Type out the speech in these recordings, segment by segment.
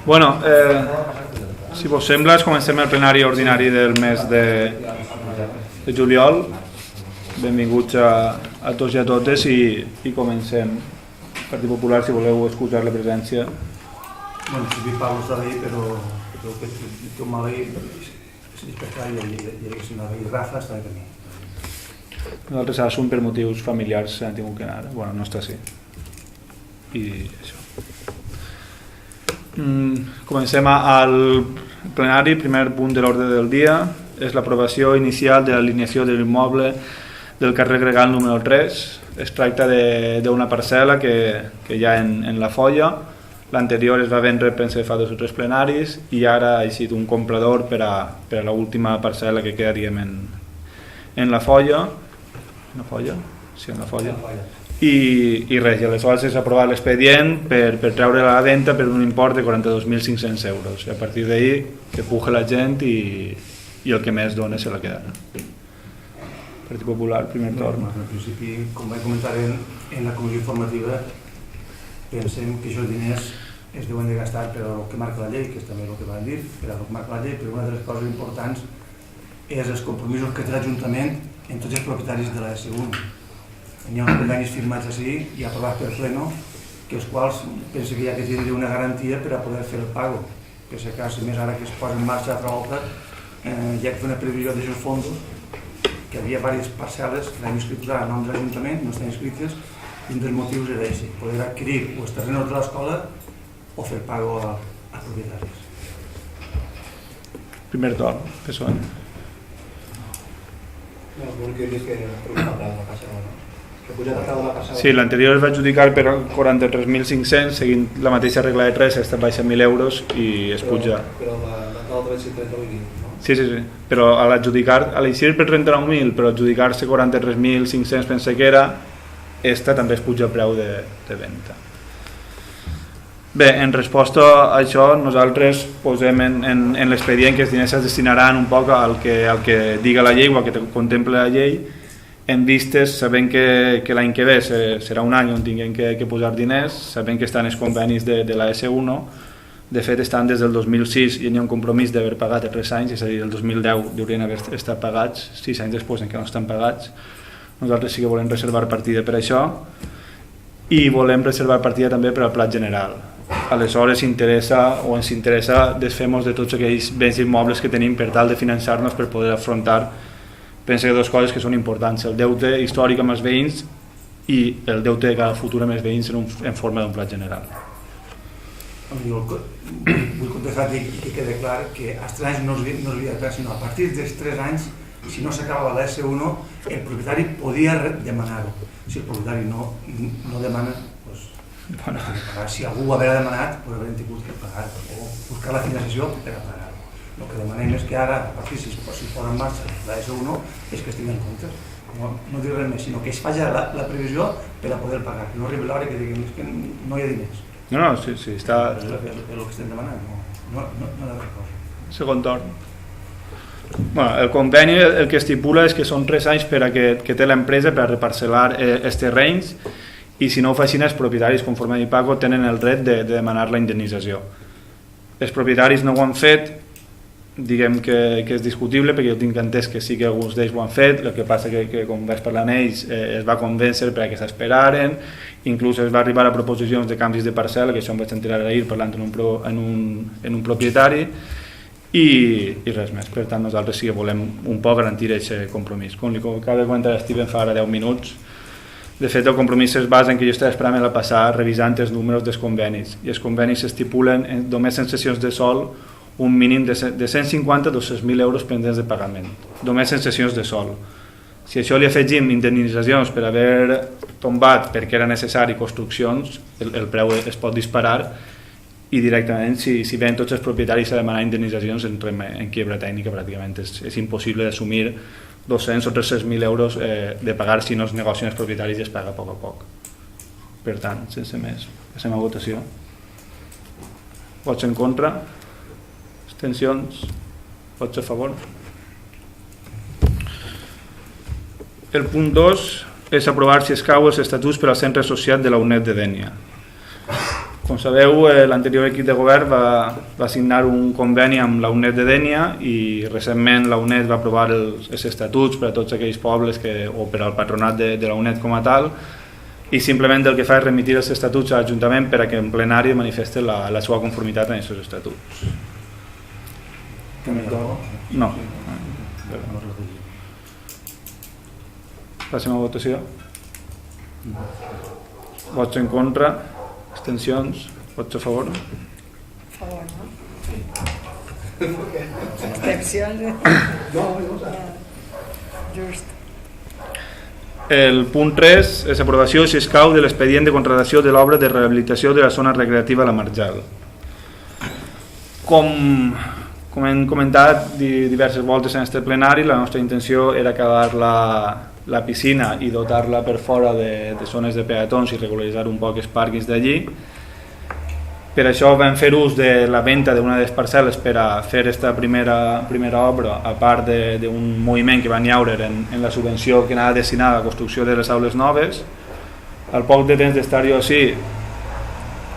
Bueno, si vos sembla, comencem el plenari ordinari del mes de juliol. Benvinguts a tots i a totes i comencem. Partit Popular, si voleu escoltar la presència. Bueno, si Pablo està ahí, però creo que té un mal ahí, es despertar i Rafa està ahí també. Nosaltres ara som per motius familiars, han tingut que anar. Bueno, no està així. I això. Comencem al plenari. Primer punt de l'ordre del dia és l'aprovació inicial de l'alineació de l'immoble del carrer Gregal número 3. Es tracta d'una parcel·la que hi ha en la Folla. L'anterior es va vendre, pense, fa 2 o 3 plenaris i ara ha eixit un comprador per a l'última parcel·la que quedaríem en la Folla. En la Folla? Sí, en la Folla. I res, i aleshores és aprovat l'expedient per treure a la venda per un import de 42.500 euros. I a partir d'ahir que puja la gent i el que més dona se la quedarà. Partit Popular, primer torn. En principi, com vaig comentar en la comissió informativa, pensem que aquests diners es deuen de gastar per al que marca la llei, que és també el que van dir, per al que marca la llei, però una de les coses importants és els compromisos que té l'Ajuntament en tots els propietaris de la S1. Hi ha uns convenis firmats així i aprovats per pleno, que els quals penso que hi ha que tindre una garantia per a poder fer el pago. Per si cas, més ara que es posa en marxa l'altra volta, hi ha que fer una previsió d'aquests fons, que hi havia diverses parcel·les que l'hem inscrit a nom de l'Ajuntament, no estan inscrites, i un dels motius era aquest, poder adquirir els terrenys de l'escola o fer pago a propietaris. Primer torn, que són? No, l'únic que he vist que era la parcel·la, no? Sí, l'anterior es va adjudicar per 43.500, seguint la mateixa regla de 3, està baixa 1.000 euros i es puja. Però l'altra va ser 39.000, no? Sí, però a l'adjudicar, a l'eixir per 39.000, però adjudicar-se 43.500 pensa que era, esta també es puja el preu de venda. Bé, en resposta a això, nosaltres posem en l'expedient que els diners es destinaran un poc al que diga la llei o al que contempla la llei, en vistes, sabent que l'any que ve serà un any on tinguem que posar diners, sabent que estan els convenis de la S1, de fet estan des del 2006 i hi ha un compromís d'haver pagat a 3 anys, és a dir, el 2010 haurien d'haver estat pagats, 6 anys després en què no estan pagats. Nosaltres sí que volem reservar partida per això i volem reservar partida també per al plat general. Aleshores ens interessa desfer-nos de tots aquells béns immobles que tenim per tal de finançar-nos per poder afrontar, penso que 2 coses que són importants, el deute històric amb els veïns i el deute de cada futur amb els veïns en forma d'un plat general. Jo vull contestar que quede clar que als 3 anys no es havia de fer, sinó a partir dels 3 anys, si no s'acabava la S1, el propietari podia demanar-ho. Si el propietari no demana, doncs, si algú ho haurà demanat, doncs haurem tingut que pagar o buscar la finançació per a pagar-ho. El que demanem és que ara, a partir si es posa en marxa la S1, és que es tingui en compte. No dir res més, sinó que es faci la previsió per a poder pagar, que no arribi l'hora que diguem que no hi ha diners. No, sí, està... És el que estem demanant, no hi ha res cosa. Segon torn. El conveni el que estipula és que són 3 anys per a que té l'empresa per a reparcel·lar els terrenys i si no ho facin els propietaris, conforme a Paco, tenen el dret de demanar la indemnització. Els propietaris no ho han fet, diguem que és discutible perquè jo tinc entès que sí que alguns d'ells ho han fet, el que passa que com vaig parlar amb ells es va convèncer perquè s'esperaren, inclús es va arribar a proposicions de canvis de parcel·la, que això em vaig enterar ahir parlant en un propietari i res més. Per tant, nosaltres sí que volem un poc garantir aquest compromís. Com li acaba de comentar Steven fa ara 10 minuts, de fet el compromís es basa en que jo estava esperant a passar revisant els números dels convenis i els convenis s'estipulen només en sessions de sol un mínim de 150 a 200.000 euros pendents de pagament, només en sessions de sol. Si això li afegim indemnitzacions per haver tombat perquè era necessari construccions, el preu es pot disparar i directament si ven tots els propietaris a demanar indemnitzacions entrem en quiebra tècnica pràcticament. És impossible d'assumir 200 o 300.000 euros de pagar si no es negocien els propietaris i es paga a poc a poc. Per tant, sense més, passem a votació. Vots en contra? Abstencions? Vots a favor? El punt 2 és aprovar si escau els estatuts per al centre associat de la UNED de Dénia. Com sabeu, l'anterior equip de govern va signar un conveni amb la UNED de Dénia i recentment la UNED va aprovar els estatuts per a tots aquells pobles o per al patronat de la UNED com a tal, i simplement el que fa és remitir els estatuts a l'Ajuntament per a que en plenari manifesti la seva conformitat amb aquests estatuts. No. Passem a votació. Vots en contra, abstencions, vots a favor. A favor, no? Abstencions. Just. El punt 3 és aprovació, si escau, de l'expedient de contractació de l'obra de rehabilitació de la zona recreativa La Marjal. Com hem comentat diverses voltes en aquest plenari, la nostra intenció era acabar la piscina i dotar-la per fora de zones de peatons i regularitzar un poc els pàrquings d'allí. Per això vam fer ús de la venda d'una de les parcel·les per a fer aquesta primera obra, a part d'un moviment que van haure en la subvenció que anava destinada a la construcció de les aules noves. Al poc de temps d'estar jo així,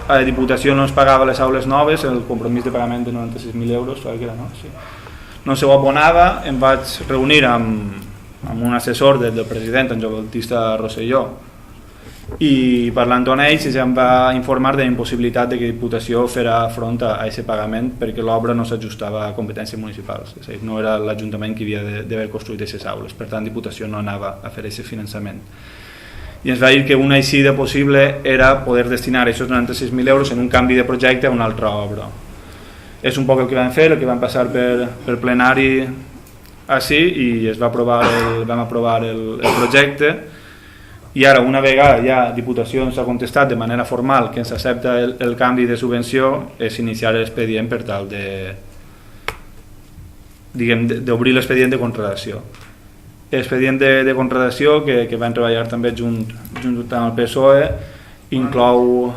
a la Diputació no es pagava les aules noves, el compromís de pagament de 96.000 euros, no se ho abonava. Em vaig reunir amb un assessor del president, en Joan Baptista Rosselló, i parlant amb ells ja em va informar de la impossibilitat de que la Diputació fera front a aquest pagament perquè l'obra no s'ajustava a competències municipals, és a dir, no era l'Ajuntament que havia d'haver construït aquestes aules, per tant la Diputació no anava a fer aquest finançament. I ens va dir que una eixida possible era poder destinar aquests 96.000 euros en un canvi de projecte a una altra obra. És un poc el que vam fer, el que vam passar per plenari així i vam aprovar el projecte. I ara, una vegada ja la Diputació ens ha contestat de manera formal que ens accepta el canvi de subvenció, és iniciar l'expedient per tal d'obrir l'expedient de contractació. L'expedient de contractació que van treballar també junt amb el PSOE inclou,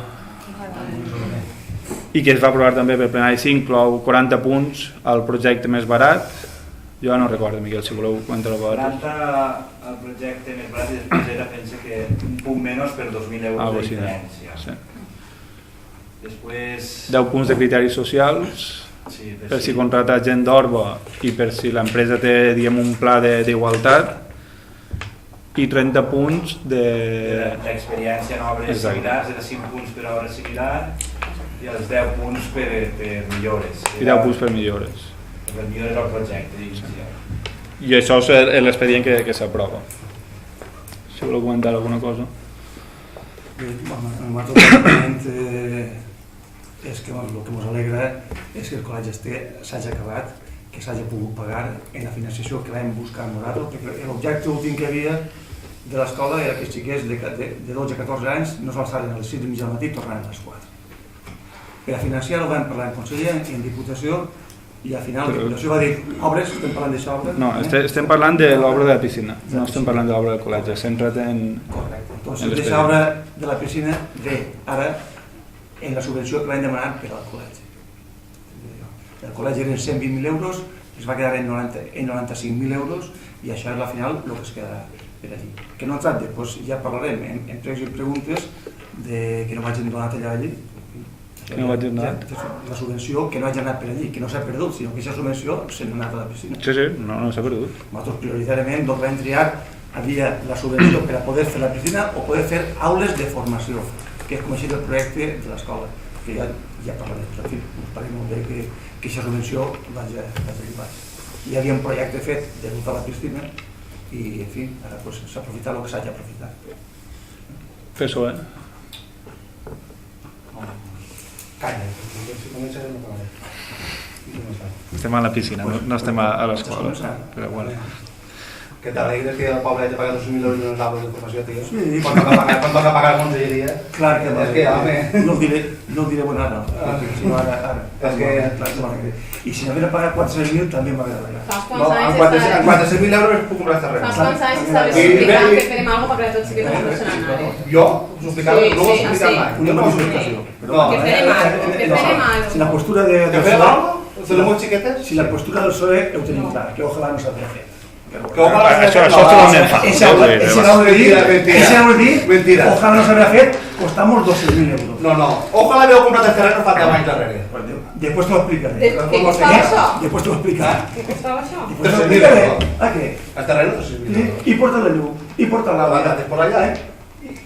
i que es va aprovar també per plenari, inclou 40 punts al projecte més barat. Jo no recordo, Miquel, si voleu comentar-ho vosaltres. 40 el projecte més barat i després era, pensa que un punt menys per 2.000 euros de diferència. Sí. Després... 10 punts de criteris socials, sí, per si contracta gent d'Orba i per si l'empresa té, diguem, un pla d'igualtat, i 30 punts d'experiència en obres similars, era 5 punts per obra similar i els 10 punts per millores. I 10 punts per millores. Per millores al projecte. I això és l'expedient que s'aprova. Si voleu comentar alguna cosa. Nosaltres és que el que ens alegra és que el col·legi s'hagi acabat, que s'hagi pogut pagar en la financiació que vam buscar nosaltres, perquè l'objecte últim que havia de l'escola era que els xiquets de 12 a 14 anys no s'alçaren a les 6 del mitjà del matí i tornaven a les 4. Per a financiar-ho vam parlar en conseller i en Diputació, i al final la Diputació va dir obres, estem parlant d'això obres? No, estem parlant de l'obra de la piscina, no estem parlant de l'obra del col·legi, centra't en... Correcte, doncs aquesta obra de la piscina ve ara en la subvenció que vam demanar per al col·legi. El col·legi eren 120.000 euros, es va quedar en 95.000 euros i això és la final el que es queda per allí. Que no tracte, doncs ja parlarem en pregs i preguntes que no m'hagin donat allà allí. La subvenció que no hagi anat per allí, que no s'ha perdut, sinó que aquesta subvenció se n'ha anat a la piscina. Sí, no s'ha perdut. Nosaltres prioritàriament vam triar havia la subvenció per a poder fer la piscina o poder fer aules de formació, que és com així el projecte de l'escola, que ja parlarem, però en fi, us pareix molt bé que aquesta subvenció vagi arribar. Hi havia un projecte fet de dotar la piscina i, en fi, ara s'ha aprofitat el que s'hagi aprofitat. PSOE. Calla, començarem a parlar. Estem a la piscina, no estem a l'escola, però bueno. Que t'alegres que el poble hagi pagat 2.000 euros en les aules de formació, tio? Sí. Quan toca pagar la conselleria... Clar que és que, home... No ho diré bon ara, sinó ara. És que... I si n'haver de pagar 400.000 també m'agradaria. No, amb 400.000 euros puc comprar res. Fa quants anys estaves explicant que farem alguna cosa perquè tots sí que no funcionant ara. Jo us ho explicava, no ho he explicat mai. Una bona explicació. Que farem alguna. Si la postura del PSOE... ¿Son muy chiquetes? Si la postura del PSOE ho tenim clar, que ojalà no s'havia fet. Això és totalment fals. Ese no ho he dit, ojalà no s'havia fet, costamos 200.000 euros. No. Ojalá veo comprat el terreno fa 10 anys darrere. Después te lo explicaré. ¿Qué costaba eso? Después te lo explicaré. ¿Qué costaba eso? Después te lo explicaré. ¿A qué? El terreno no sé si... Y porta la luz, y porta la Guarda, por allà,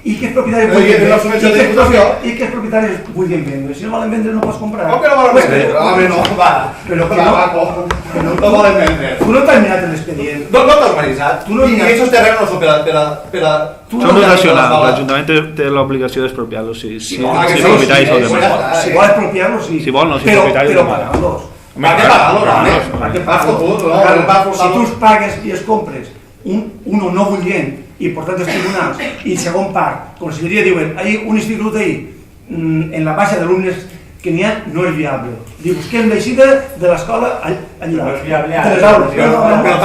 ¿Y qué propietarios Pero, vulguin ¿y la subvenció de diputació? ¿Y qué propietarios vulguin vendre? Si no volen vendre no pots comprar. Com que no volen vendre? Home, no, va. Però que Va, no. va, no volen vendre. Tu no t'has mirat l'expedient. No t'has organitzat. Tu no I mires. aquests terrenos no són per a... Són dotacionals, l'Ajuntament té l'obligació d'expropiar-los si propietaris o demás. Si vol expropiar-los, sí. Si vol, no, si propietaris però demà. pagant-los. Per què pagar-los, home? Per què Vas fotut, no? Claro, Vas fotut. si tu els pagues i els compres uno no bullent i portat als tribunals i segon part, conselleria diuen un institut ahí en la baixa d'alumnes que n'hi ha no és viable. Diu, busquem l'eixida de l'escola allà. No és viable. De les aules. Però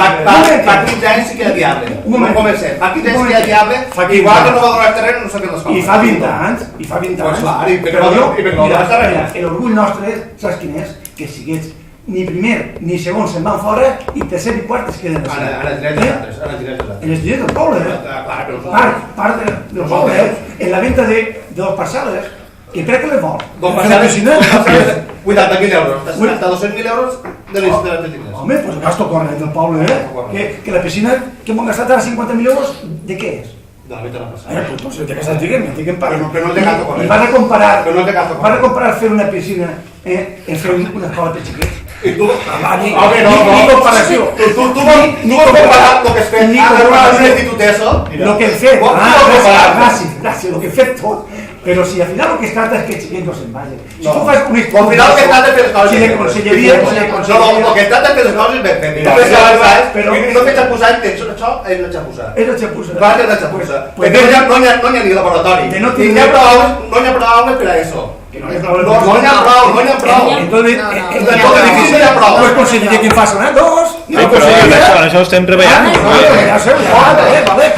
fa 15 anys sí que era viable. Un moment. No comencem. Fa 15 anys sí que era viable. Fa 15 Igual que anys. no va donar el terreno, no s'ha fet l'escola. I fa 20 anys, i fa 20 Pues anys. clar, i per Però què jo, no mira, vas darrere? l'orgull nostre, saps quin és? Que sigués ni primer ni segon se'n van fora i tercer i quart es queden així. Ara diré els altres, ara diré els altres. En els diners del poble, Clar, però... part del poble, en la venda de dos parcel·les, que per què les vol? Dos Per fer la piscina? parcel·les, 80.000 euros. Hasta 200.000 euros de les diners. Home, pues gasto corrent del poble, que la piscina que m'han gastat ara 50.000 euros, de què és? De la venda passada. Pues entonces de gastar diguem para. Però no té gasto corrent. I vas a comparar, Però no té gasto corrent. vas a comparar fer una piscina en fer una escola per xiquets. I tu... Ni comparació. Tu vols comparar el que has fet ara en un institut d'ESO? Lo que hem fet, gràcies, lo que hem fet tot. Però si al final el que es tracta és que els xiquets no se'n vagin. Si tu fas un Al final el que es tracta és fer les coses si ben la conselleria... No, el que es tracta és fer les coses ben fet. I no fer xapusar, això és la xapussa. És la xapussa. Va ser la xapussa. Pues Perquè no hi ha ni laboratori. no N'hi ha prou aules per a eso. No hi ha prou. Entonces, En tot edifici hi ha prou. pues conselleria que en fa sonar dos. No, però això ho estem treballant. Ja sé, vale.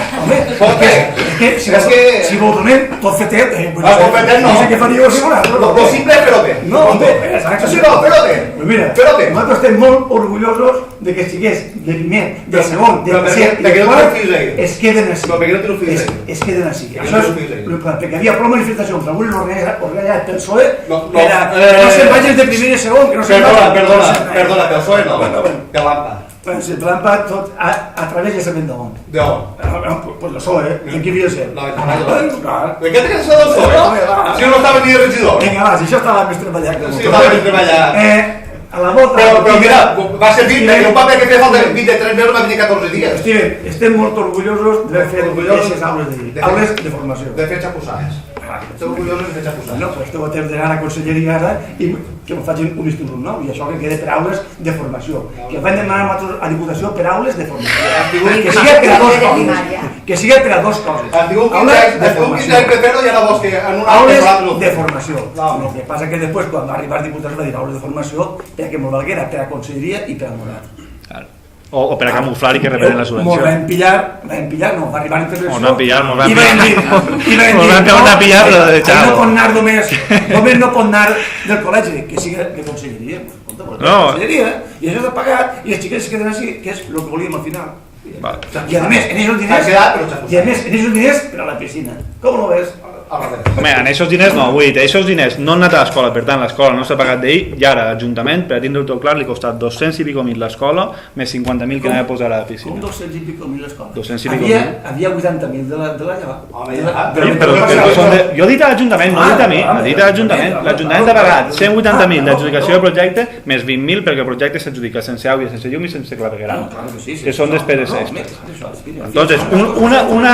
Per què? És que si ho donem tot fetet, Tot fetet no. No sé què faríeu si Lo possible, però bé. No, home, exacte. Sí, no, però bé. Pues mira, Però bé. nosaltres estem molt orgullosos de que estigués de primer, de segon, de Però tercer i de perquè no quart, teniu fills ahí. es queden així. Però perquè no teniu fills ahí. Es queden així. Perquè Això no és, teniu fills ahí. perquè hi havia prou manifestacions, alguns organitzats pel PSOE, No, per a no se'n vagin de primer i segon, que no se'n vagin. Perdona, que el PSOE no. Que l'AMPA. Pues el plan va tot a través de Cement d'on. D'on? Pues el PSOE, de qui havia de ser? No, no. Clar. De què té que ser del PSOE? Si no estava ni de regidor. Vinga, va, si això estava més treballat. que Sí, vosaltres. estava ben treballat. A la volta... Però mira, va servir perquè un paper que feia falta 23 mesos va venir 14 dies. Steven, estem molt orgullosos d'haver fet aquestes aules De- aules de formació. De fer xapussades. Estem orgullosos de fer xapussades. No, però esteu a temps d'anar a la conselleria ara i que me facin un institut nou i això que queda per aules de formació. Que van demanar nosaltres a Diputació per aules de formació. Que sigui per a dos coses. Que sigui per a dos coses. Han tingut 15 Aules anys de de formació. fer-ho i ara vols que en una Aules de formació. No. El que passa que després, quan va arribar el diputat, va dir aules de formació perquè m'ho valguera per a conselleria i per a Morat. Claro. O per a camuflar i que reberen la M'ho subvenció. van pillar, no, va arribar a intervenció. M'ho van pillar, m'ho van I van dir, M'ho van tornar a pillar, però de no xavo. pot anar només no pot anar del col·legi, que sigui de conselleria. Escolta, pues, de No. conselleria, i això s'ha pagat, i els xiquets es queden així, que és el que volíem al final. Vale. I a més, en aquests S'ha diners, quedat, però xapussades. i a més, en aquests diners per a la piscina. Com ho ves? Home, en aquests diners no, vull dir, aquests diners no han anat a l'escola, per tant l'escola no s'ha pagat d'ell i ara l'Ajuntament, per a tindre-ho tot clar, li ha costat 200 i pico mil l'escola més 50.000 que anava a posar a la Com piscina. 200 i pico mil l'escola? 200 i pico Havia 80.000 de la llavor. Home, De ja. la- Però, jo he dit a l'Ajuntament, no he dit a mi, he dit a l'Ajuntament. L'Ajuntament ha pagat 180.000 d'adjudicació del projecte més 20.000 perquè el projecte s'adjudica sense aigua, sense llum i sense clavegueram. Claro que sí, sí. Que són despeses No, extres. això, sí. Entonces, un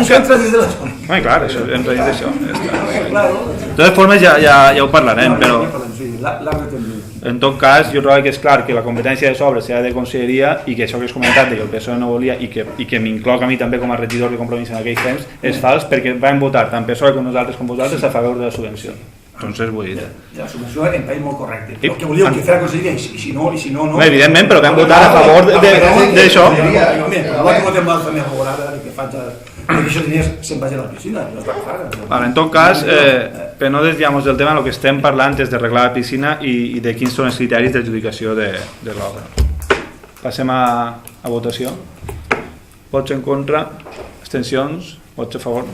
Això entra dins de l'escola. Home, clar, això, hem dit això. Ja està. Claro. De totes formes ja ho parlarem, però Sí, l'ha retendut. en tot cas jo trobo que és clar que la competència de sobres serà de conselleria i que això que has comentat de que el PSOE no volia i que m'incloc a mi també com a regidor de Compromís en aquells temps és fals perquè vam votar tant PSOE com nosaltres com vosaltres a favor de la subvenció. Entonces vull dir... La subvenció en país molt correcte. Sí. El que volíeu que fer la conselleria i si no, no. Home, evidentment, però vam votar a favor d'això. Igual que votem nosaltres també a favor ara que faig que aquests diners se'n vagin a la piscina. Ja està clar. Vale, en tot cas, per no desviar-nos del tema, el que estem parlant és d'arreglar la piscina i de quins són els criteris d'adjudicació de l'obra. Passem a votació. Vots en contra, abstencions, vots a favor.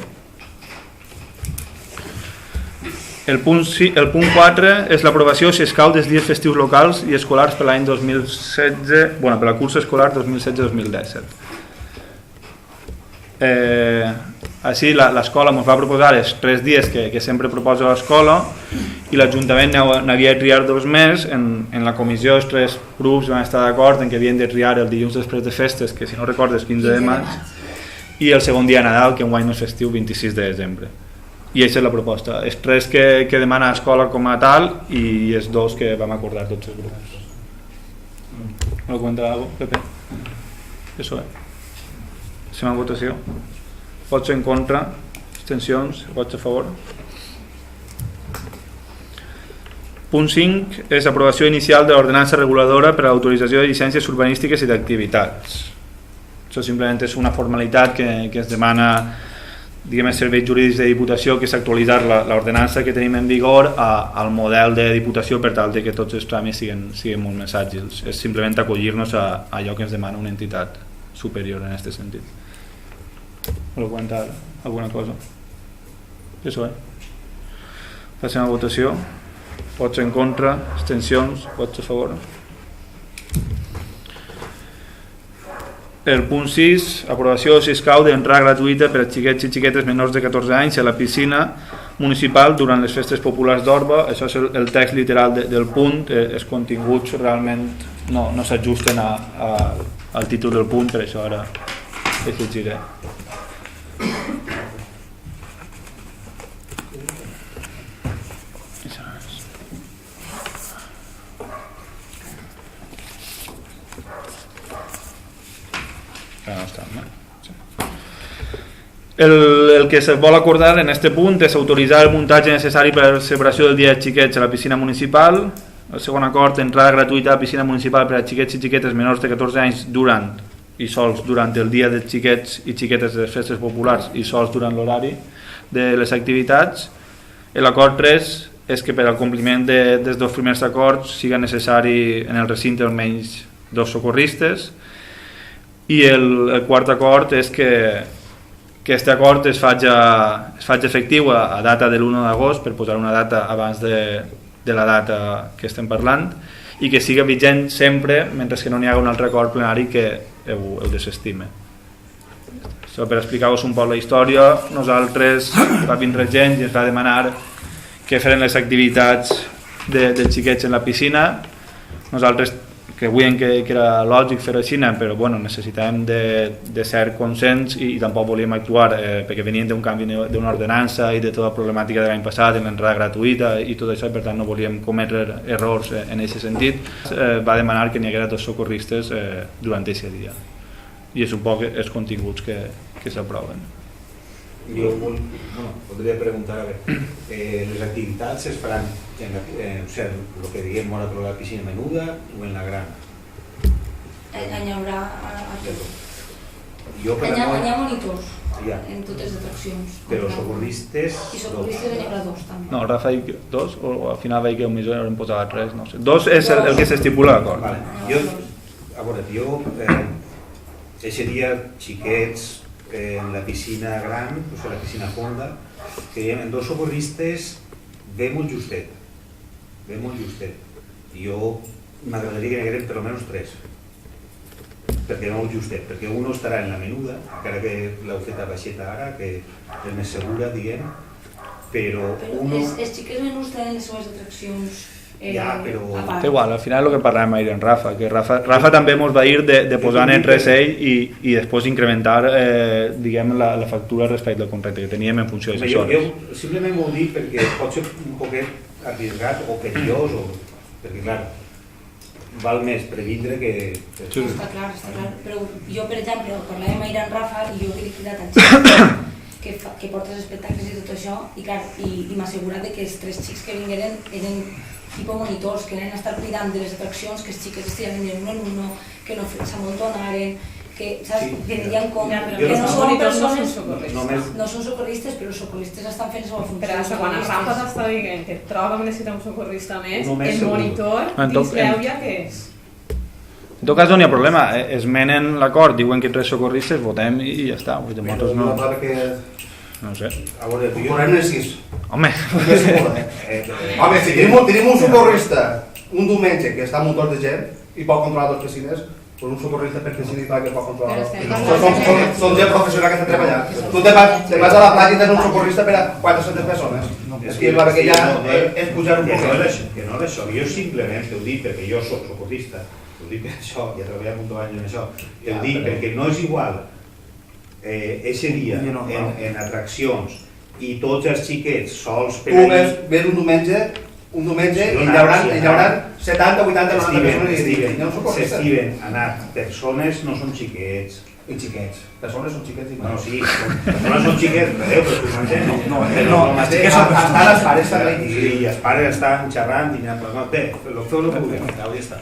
El punt 4 és l'aprovació, si escau, dels dies festius locals i escolars per l'any 2016, bueno, per la curs escolar 2016-2017. Així l'escola ens va proposar els 3 dies que sempre proposa l'escola i l'Ajuntament n'havia de triar 2 més. En la comissió els 3 grups van estar d'acord en que havien de triar el dilluns després de festes, que si no recordes 15 de maig, i el segon dia de Nadal, que enguany no és festiu, 26 de desembre. I aquesta és la proposta, els 3 que demana l'escola com a tal i els 2 que vam acordar tots els grups. Vol comentar alguna cosa, Pepe? Això és. Passem a votació. Vots en contra, abstencions, vots a favor. Punt 5 és aprovació inicial de l'ordenança reguladora per a l'autorització de llicències urbanístiques i d'activitats. Això simplement és una formalitat que es demana, diguem, els serveis jurídics de Diputació, que és actualitzar l'ordenança que tenim en vigor al model de Diputació per tal de que tots els tràmits siguin molt més àgils. És simplement acollir-nos a allò que ens demana una entitat superior en aquest sentit. Voleu comentar alguna cosa? Això Passem a votació. Vots en contra, abstencions, vots a favor. El punt 6, aprovació, si escau, d'entrada gratuïta per a xiquets i xiquetes menors de 14 anys a la piscina municipal durant les festes populars d'Orba. Això és el text literal del punt. Els continguts realment no s'ajusten al títol del punt, per això ara el llegiré. El que se vol acordar en aquest punt és autoritzar el muntatge necessari per a la celebració del dia de xiquets a la piscina municipal. El segon acord, entrada gratuïta a la piscina municipal per a xiquets i xiquetes menors de 14 anys durant i sols durant el dia dels xiquets i xiquetes de les festes populars i sols durant l'horari de les activitats. L'acord 3 és que per al compliment dels 2 primers acords siga necessari en el recinte almenys 2 socorristes, i el quart acord és que aquest acord es faci efectiu a data de l'1 d'agost, per posar una data abans de la data que estem parlant, i que siga vigent sempre mentre que no n'hi hagi un altre acord plenari que ho desestime. Això per explicar-vos un poc la història. Nosaltres va vindre gent i ens va demanar que feren les activitats dels xiquets en la piscina. Nosaltres creiem que era lògic fer-ho així, però bueno, necessitàvem de cert consens i tampoc volíem actuar perquè venien d'un canvi d'una ordenança i de tota la problemàtica de l'any passat en l'entrada gratuïta i tot això, i per tant no volíem cometre errors en aquest sentit. Va demanar que n'hi haguera 2 socorristes durant aquest dia, i és un poc els continguts que s'aproven. Jo podria preguntar, a veure, les activitats es faran el que diguem morató a la piscina menuda o en la gran? Hi haurà monitors en totes les atraccions. Però socorristes? I socorristes n'hi haurà 2 també. No, Rafa, 2 o al final veig que potser haurem posat 3, no sé. 2 és el que s'estipula d'acord. A veure, jo aquest dia xiquets en la piscina gran, o sigui la piscina fonda, que hi ha 2 socorristes, ve molt justet. Jo m'agradaria que n'hi hagués per almenys 3, perquè ve molt justet, perquè un estarà en la menuda, encara que l'heu fet a baixeta ara, que és més segura, diguem, però els xiquets menús tenen les seves atraccions a part. Igual, al final és el que parlàvem ahir en Rafa, que Rafa també ens va dir de posar en resell i després incrementar diguem, la factura respecte al contracte que teníem en funció de les hores. Jo simplement ho dic perquè pot ser un poquet arriesgat o perillós, perquè clar, val més previndre que... Està clar, però jo per exemple parlàvem ahir en Rafa i jo he cridat al xic que porta els espectacles i tot això, i m'ha assegurat que els 3 xics que vingueren eren tipus monitors, que anaven a estar cuidant de les atraccions, que els xiques estiraven de uno en uno, que no s'amuntonaren, que vendrien com... Que no són persones... No són socorristes, però els socorristes estan fent la seva funció. Però quan el Rafa t'està dient que troba que necessita un socorrista més, el monitor disleu ja què és? En tot cas no hi ha problema, esmenen l'acord, diuen que 3 socorristes, votem i ja està. no sé. A veure, posem les 6. Home. Home, si tenim un socorrista un diumenge que està amb un torn de gent i pot controlar 2 piscines, un socorrista per piscina i clar que pot controlar. Són gent professional que està treballant. Tu te vas a la platja i tens un socorrista per a 400 persones. És que la que ja és pujar un poc. Que no és això, jo simplement t'ho dic perquè jo soc socorrista, t'ho dic per això, ja treballat molt d'any en això, t'ho dic perquè no és igual eixe dia en atraccions i tots els xiquets sols per allà. Tu ves un diumenge i hi haurà 70 o 80 persones i hi ha un socorrista. S'estiven anat persones, no són xiquets. I xiquets. Persones són xiquets i no, sí, persones són xiquets, però tu m'entens? No, els xiquets estan els pares també. Sí, i els pares estan xerrant i no, bé, feu el que vulgueu, ja està.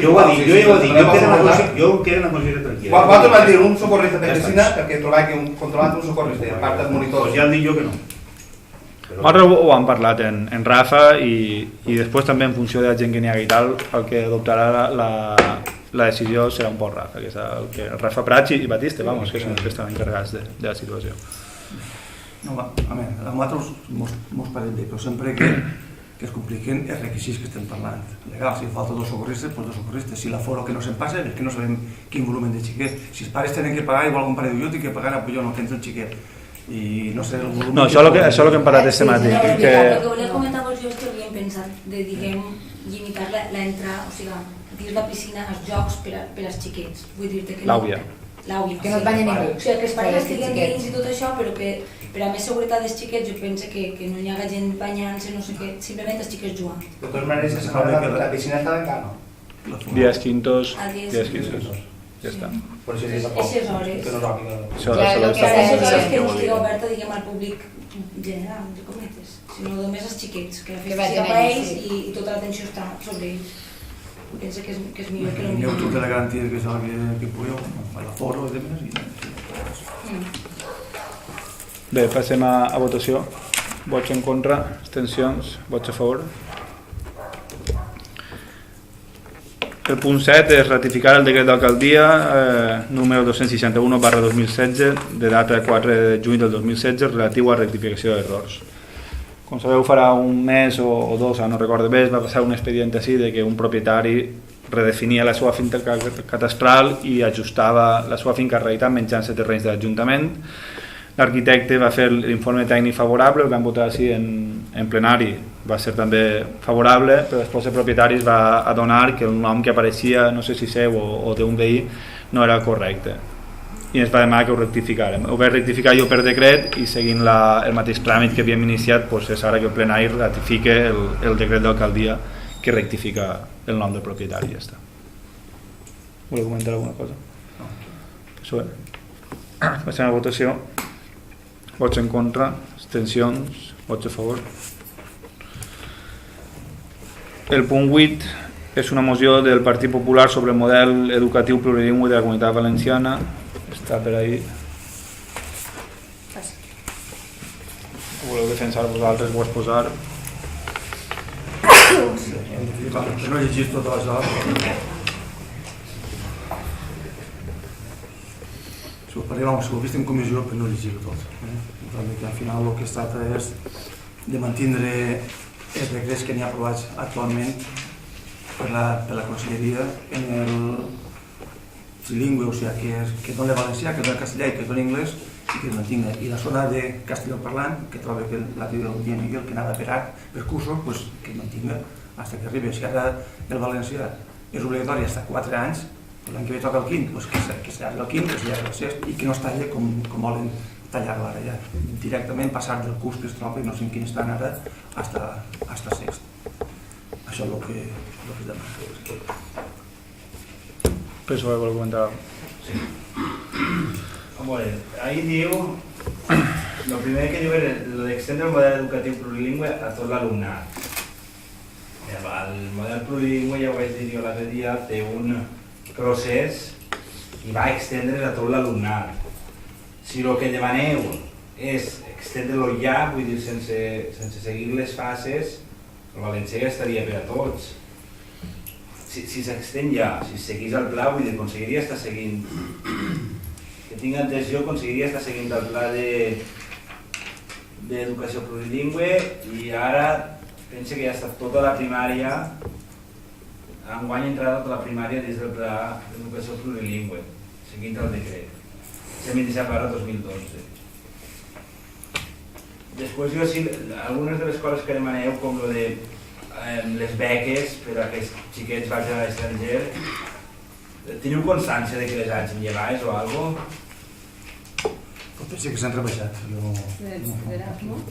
Jo ho dic, jo em quedo una cosa tranquil·la. Vosaltres vas dir un socorrista per piscina perquè trobava que controlant un socorrista, a part del monitor. Doncs ja et dic jo que no. Nosaltres ho hem parlat en Rafa i després també en funció de la gent que n'hi ha i tal, el que adoptarà la decisió serà un poc Rafa, que és el Rafa Prats i Batista, vamos, que són els que estan encarregats de la situació. No, a nosaltres mos pareix bé, però sempre que es compliquen els requisits que estem parlant. Legal, si falta 2 socorristes, doncs 2 socorristes. Si l'aforo que no se'n passa, és que no sabem quin volum de xiquet. Si els pares tenen que pagar, igual algun pare diu, jo tinc que pagar, jo no, que entra el xiquet. I no sé el volum... No, això és el que hem parlat este matí. El que volia comentar-vos jo és que havíem pensat de, diguem, limitar l'entrada, o sigui, dins la piscina els jocs per als xiquets. Vull dir-te que no... L'àuia. Que no et banya ningú. O sigui, que els pares estiguen dins i tot això, però que per a més seguretat dels xiquets jo penso que no hi haga gent banyant-se, no sé què, simplement els xiquets jugant. De totes maneres, la piscina està tancada, no? Dies quintos, ja està. Eixes hores. Que no s'òpiga. Eixes hores que no estigui oberta, diguem, al públic general, de cometes, sinó només els xiquets, que la festa siga per ells i tota l'atenció està sobre ells. Penso que és millor que no millor. Aneu tota la garantia que és el que pugueu, l'aforo i demés. Bé, passem a votació. Vots en contra, abstencions, vots a favor. El punt 7 és ratificar el decret d'alcaldia número 261/2016 de data 4 de juny del 2016 relatiu a rectificació d'errors. Com sabeu, farà un mes o 2, no recordo bé, es va passar un expedient així de que un propietari redefinia la seva finca catastral i ajustava la seva finca a realitat menjant-se terrenys de l'Ajuntament. L'arquitecte va fer l'informe tècnic favorable, el vam votar així en plenari, va ser també favorable, però després el propietari es va adonar que el nom que apareixia, no sé si seu o d'un veí, no era correcte. I ens va demanar que ho rectificàrem. Ho vaig rectificar jo per decret i seguint el mateix tràmit que havíem iniciat, és ara que el plenari ratifique el decret d'alcaldia que rectifica el nom del propietari. Ja està. Voleu comentar alguna cosa? No. Passem a votació. Vots en contra, abstencions, vots a favor. El punt 8 és una moció del Partit Popular sobre el model educatiu plurilingüe de la Comunitat Valenciana. Està per ahí. Voleu defensar vosaltres, ho exposar? Que no llegís tota la sala. Si ho vist en comissió, però no llegir-ho tot. Al final el que es tracta és de mantindre els decrets que n'hi ha aprovats actualment per la Conselleria en el trilingüe, o sigui, que doni valencià, que doni castellà i que doni anglès i que es mantinga. I la zona de castellanoparlant, que troba que la tio del dia Miguel, que anava per cursos, que es mantinga fins que arribi. Si ara el valencià és obligatori fins a 4 anys, l'any que ve toca el quint, que s'allarga el quint, que s'allarga el sext i que no es talli com volen tallar-lo ara ja. Directament passar del curs que es troba, no sé en quin estan ara, fins a sext. Això és el que es demana. Penso que vol comentar. Sí. Ahí diu, el primer que diu és l'extendre el model educatiu plurilingüe a tot l'alumnat. El model plurilingüe, ja ho vaig dir jo l'altre dia, té un procés i va extendre's a tot l'alumnat. Si el que demaneu és extendre-lo ja, vull dir, sense seguir les fases, el valencià ja estaria per a tots. Si s'extén ja, si seguís el pla, vull dir, aconseguiria estar seguint, que tinc entès jo, aconseguiria estar seguint el pla d'educació plurilingüe i ara pensa que ja està tota la primària, enguany ha entrat tota la primària dins del pla d'educació plurilingüe, seguint el decret, 127/2012. Després jo sí, algunes de les coses que demaneu, com lo de les beques per a que els xiquets vagin a l'estranger, teniu constància que les hagin llevades o alguna cosa? Penso que s'han rebaixat. L'Erasmus?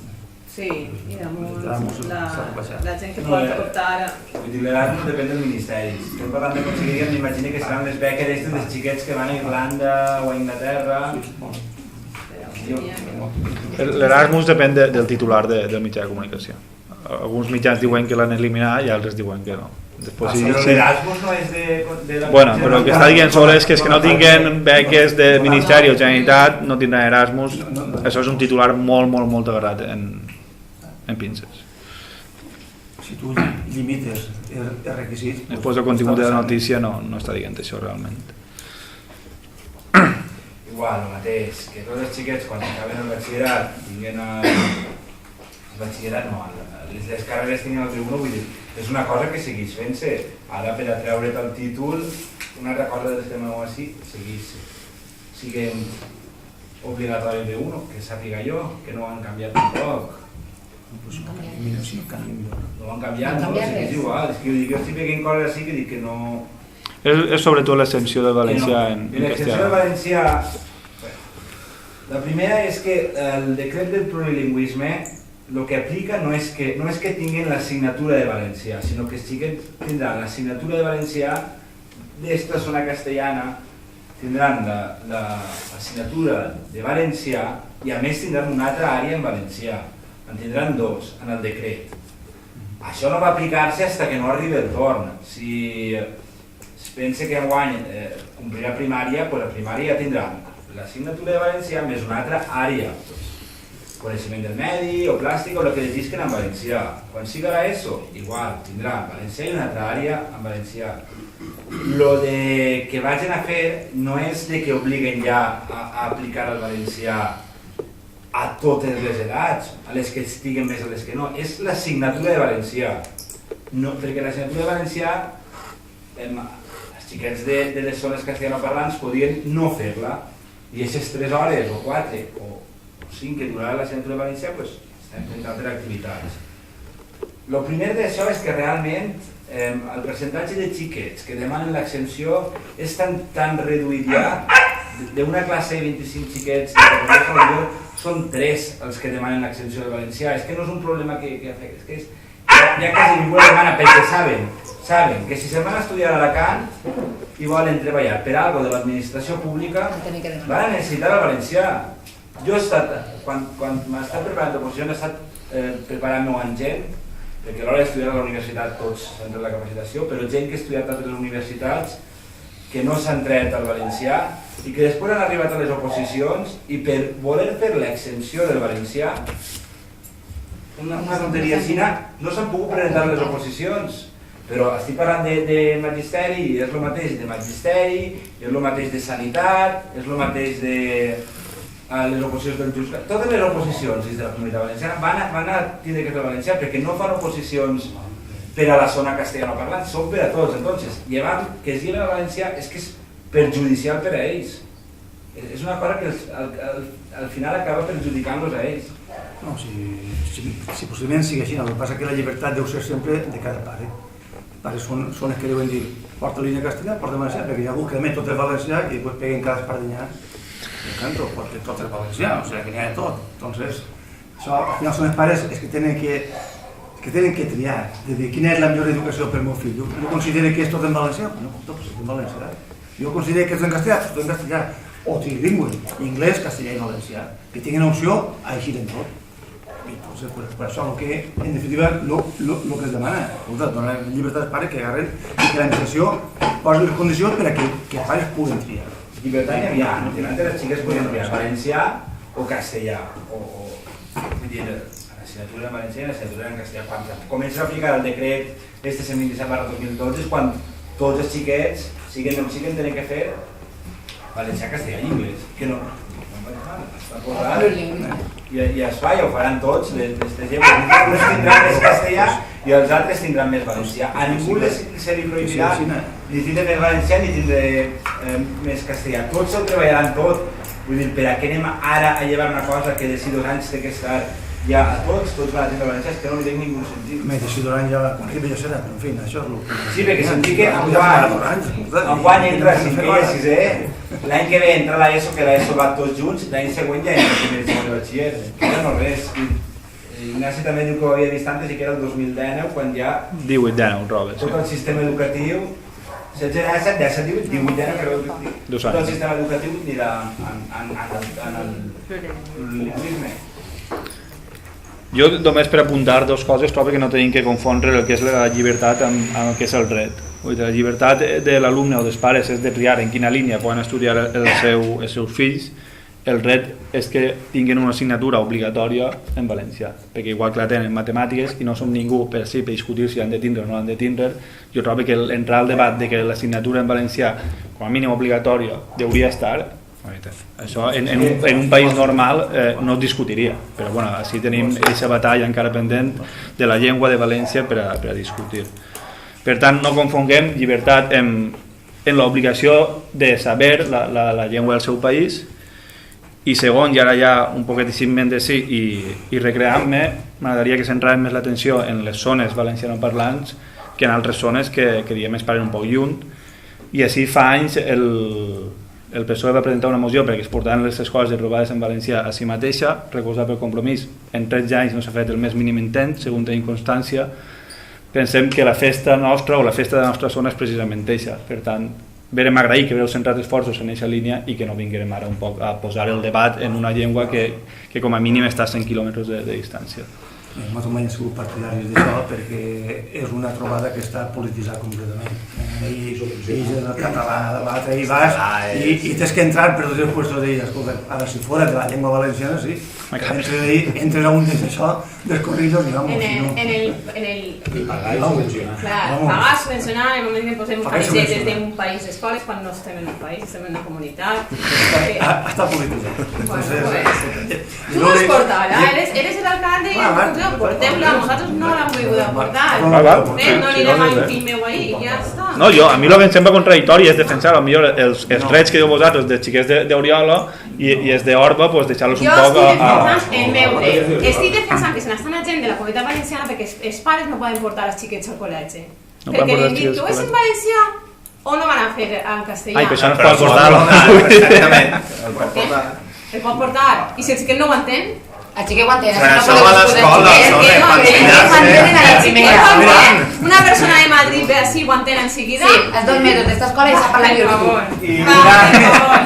Sí, la gent que pot optar... Vull dir, l'Erasmus depèn del Ministeri. Estem parlant de conseguiríem, m'imagino que seran les beques dels xiquets que van a Irlanda o a Inglaterra. L'Erasmus depèn del titular del mitjà de comunicació. Alguns mitjans diuen que l'han eliminat i altres diuen que no. Però l'Erasmus no és de la... Bueno, però el que està dient sobre és que els que no tinguen beques de Ministeri o Generalitat no tindran Erasmus. Això és un titular molt agarrat en pinces. Si tu limites els requisits... Després el contingut de la notícia no està dient això realment. Igual, el mateix, que tots els xiquets quan acaben el batxillerat tinguin el batxillerat, no, les carreres tinguin el B1, vull dir, és una cosa que segueix fent-se. Ara per a treure't el títol, una altra cosa del sistema així, sigui obligatori el B1, que sàpiga jo, que no ho han canviat tampoc. No ho han canviat, no, és igual, és que jo estic veient coses així que dic que no... És sobretot l'extensió del valencià en castellà. L'extensió del valencià... La primera és que el decret del plurilingüisme el que aplica no és que tinguin l'assignatura de valencià, sinó que sí que tindran l'assignatura de valencià d'esta zona castellana, tindran l'assignatura de valencià i a més tindran una altra àrea en valencià. En tindran dos en el decret. Això no va aplicar-se fins que no arribi el torn. Si es pensa que enguany complirà primària, doncs a primària ja tindran l'assignatura de valencià més una altra àrea. Coneixement del medi o plàstic o el que llegisquen en valencià. Quan siga l'ESO, igual, tindran valencià i una altra àrea en valencià. Lo que vagin a fer no és de que obliguen ja a aplicar el valencià a totes les edats, a les que estiguen més a les que no. És l'assignatura de valencià. Perquè l'assignatura de valencià, els xiquets de les zones castellanoparlants podien no fer-la i aquestes 3 hores o 4 o 5 que durarà l'assignatura de valencià, estem fent altres activitats. El primer d'això és que realment el percentatge de xiquets que demanen l'exempció és tan reduït ja, d'una classe de 25 xiquets són 3 els que demanen l'exempció del valencià. És que no és un problema que afecta, és que ja quasi ningú la demana perquè saben que si se'n van a estudiar a Alacant i volen treballar per algo de l'administració pública van a necessitar el valencià. Jo he estat, quan m'he estat preparant l'oposició, he estat preparant-me amb gent, perquè a l'hora d'estudiar a la universitat tots s'han tret la capacitació, però gent que ha estudiat a altres universitats que no s'han tret al valencià i que després han arribat a les oposicions i per voler fer l'exempció del valencià, una tonteria així, no s'han pogut presentar les oposicions. Però estic parlant de magisteri i és el mateix de magisteri, és el mateix de sanitat, és el mateix de les oposicions del Just. Totes les oposicions dins de la Comunitat Valenciana van a tindre que fer el valencià perquè no fan oposicions per a la zona castellanoparlant, són per a tots. Entonces, llevar que es lleven al valencià és que és perjudicial per a ells. És una cosa que al final acaba perjudicant-los a ells. No, si possiblement sigui així, el que passa és que la llibertat deu ser sempre de cada pare. Els pares són els que deuen dir porta línia castellà, porta valencià, perquè hi ha algú que emet tot el valencià i després peguen cada espardenyà el canto, perquè tot el valencià, o sigui que n'hi ha de tot. Entonces, això al final són els pares els que tenen que triar, de dir quina és la millor educació per al meu fill. Jo considero que és tot en valencià, no, tot és en valencià. Jo considero que és en castellà, tot en castellà. O trilingüe, anglès, castellà i valencià, que tinguin opció a eixir en tot. Entonces, per això el que, en definitiva, el que es demana, donar llibertat als pares que agarren i que l'administració posi les condicions per a que els pares puguin triar. Llibertat n'hi havia, antes les xiques podien triar valencià o castellà, vull dir, l'assignatura en valencià i l'assignatura en castellà. Quan comença a aplicar el decret este 127/2012 és quan tots els xiquets, siguen o no siguen, tenen que fer valencià, castellà i anglès, que no. està posat, i es fa i ho faran tots, uns tindran més castellà i els altres tindran més valencià. A ningú se li prohibirà ni tindre més valencià ni tindre més castellà. Tots el treballaran tot. Vull dir, per a què anem ara a llevar una cosa que de 2 anys té que estar ja a tots van a tindre valencià, és que no li té ningú sentit. Més de 2 anys ja quan arriba ja serà, però en fi, això és el... Sí, perquè sentir que enguany entra a 5è i a 6è, l'any que ve entra l'ESO, que l'ESO va tots junts, l'any següent ja entra a primer i segon de batxiller, que ja no res. Ignasi també diu que ho havia vist antes i que era el 2019, quan ja... 18-19, Robert. Tot el sistema educatiu 17, 18, 19, tot el sistema educatiu anirà en el plurilingüisme. Jo només per apuntar 2 coses trobo que no tenim que confondre el que és la llibertat amb el que és el dret. La llibertat de l'alumne o dels pares és de triar en quina línia poden estudiar els seus fills. El dret és que tinguin una assignatura obligatòria en valencià, perquè igual que la tenen en matemàtiques i no som ningú per discutir si han de tindre o no han de tindre, jo trobo que entrar al debat de que l'assignatura en valencià com a mínim obligatòria hauria estar, això en un país normal no es discutiria, però bueno, així tenim aquesta batalla encara pendent de la llengua de València per a discutir. Per tant, no confonguem llibertat en l'obligació de saber la llengua del seu país. I segon, i ara ja un poquetíssim de sí i recreant-me, m'agradaria que centràvem més l'atenció en les zones valencianoparlants que en altres zones que diguem es paren un poc lluny. I així fa anys el PSOE va presentar una moció perquè es portaven les escoles de robades en valencià a si mateixa, recolzat pel Compromís. En 13 anys no s'ha fet el més mínim intent, segons tenim constància. Pensem que la festa nostra o la festa de la nostra zona és precisament això. Per tant, verem agrair que haureu centrat esforços en aquesta línia i que no vinguem ara un poc a posar el debat en una llengua que com a mínim està a 100 quilòmetres de distància. Més o menys he sigut partidaris d'això perquè és una trobada que està polititzada completament. I el català, l'altre, i vas i tens que entrar per tot el qüestió de dir, escolta, ara si fora de la llengua valenciana, sí, entres a un d'això, dels corrillos i vamos. Pagar subvencionar en el moment que posem camisetes d'un país d'escoles quan no estem en un país, estem en una comunitat. Està polititzat. Tu ho has portat, eres l'alcalde i portem-la, nosaltres no l'hem volgut aportar. No anirem a un fill meu ahí i ja està. No, a mi el que em sembla contradictori és defensar els drets que diu vosaltres dels xiquets d'Oriola i els d'Orba, deixar-los un poc a... Jo estic defensant el meu dret. Estic defensant que se n'estan la gent de la comunitat valenciana perquè els pares no poden portar els xiquets al col·legi. Perquè li dic, tu és en valencià o no van a fer en castellà? Ai, però això no es pot portar. El pot portar. I si el xiquet no ho entén? El xiquet ho entén. Però això va a l'escola, una persona de Madrid ve així, ho entén en seguida? Sí, els 2 mesos d'esta escola i s'ha parlat de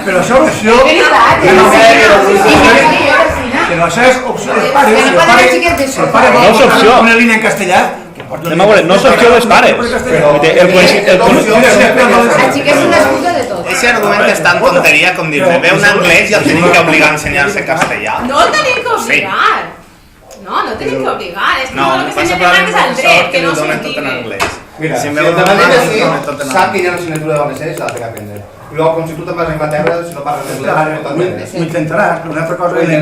però això és opció. Però això és opció dels pares. El pare vol una línia en castellà. No és opció dels pares. El xiquet és una excusa de tot. Ese argument és tan tonteria com dir, ve un anglès i el tenim que obligar a ensenyar-se castellà. No el tenim que obligar. No tenim que obligar. És que el que estem demanant és el dret, que no s'ho digui. Mira, si el debat sap que hi ha una assignatura de valencià i s'ha de fer aprendre. I llavors, com si tu te'n vas a Inglaterra, si no parles anglès, no t'entens. Ho intentarà, però una altra cosa és la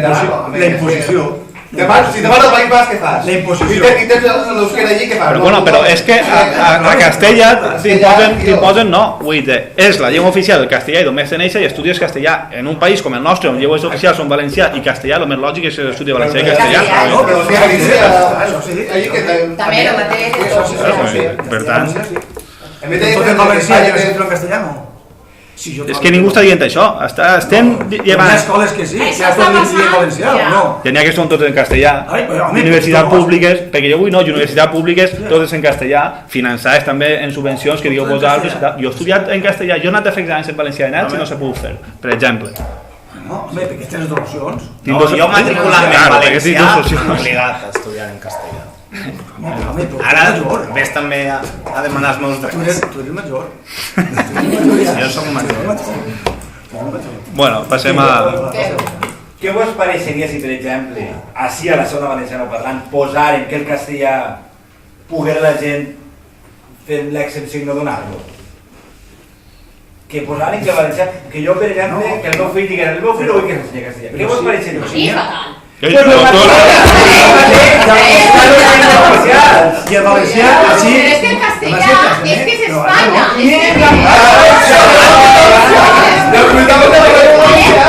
imposició. Si te vas al País Basc, què fas? La imposició. I tens l'euskera allí, què fas? Però és que a Castella t'imposen no. És la llengua oficial del castellà i només teneix i estudies castellà. En un país com el nostre, on llengües oficials són valencià i castellà, el més lògic és estudiar valencià i castellà. També el mateix. Per tant... Tot en valencià i en castellà no. És que ningú està dient això, estem llevant... Hi ha escoles que sí, hi ha escoles en valencià o no? Ja n'hi ha que són totes en castellà, universitats públiques, perquè jo vull no, universitats públiques totes en castellà, finançades també en subvencions que digueu vosaltres, jo he estudiat en castellà, jo he anat a fer exàmens en valencià i no s'ha pogut fer, per exemple. No, home, perquè tens dues opcions. Jo matriculant-me en valencià, obligat a estudiar en castellà. Ara ves també a demanar els meus drets. Tu eres major. Jo soc major. Bueno, passem a... Què vos pareixeria si, per exemple, així a la zona valenciana parlant, posaren que el castellà poguera la gent fer l'excepció i no donar-lo? que posaren que el valencià, que jo per exemple, que el meu fill diguera, el meu fill no vull que s'ensenyi castellà. Què vos pareix? Sí, fatal. I el valencià, així... Però és que el castellà, és que és Espanya.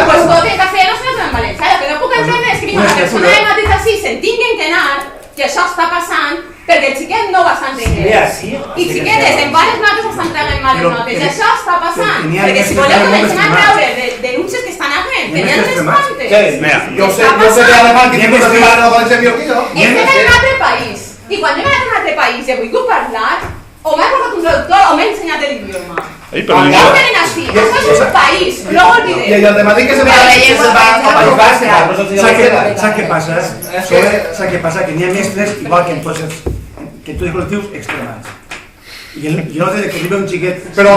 Pues tot el castellà no se nota en valencià. El que no puc entendre és que una persona de mateix així se'n tinguin que anar, que això està passant, perquè el xiquet no va estar entenent. I xiquetes en pares notes estan traient males notes. I això està passant. Perquè si voleu comencem a treure denúncies que estan havent, que n'hi ha unes quantes. Jo sé que alemany que tinc que parlar de valencià millor que jo. Estem en un altre país. I quan hem anat a un altre país i he volgut parlar, o m'ha portat un traductor o m'he ensenyat l'idioma. No ho tenen així. Això és un país, no ho oblidem. I el de Madrid que se va a País Basc. Saps què passa? Que n'hi ha mestres, igual que en tots els col·lectius, extremats. I no sé que arriba un xiquet però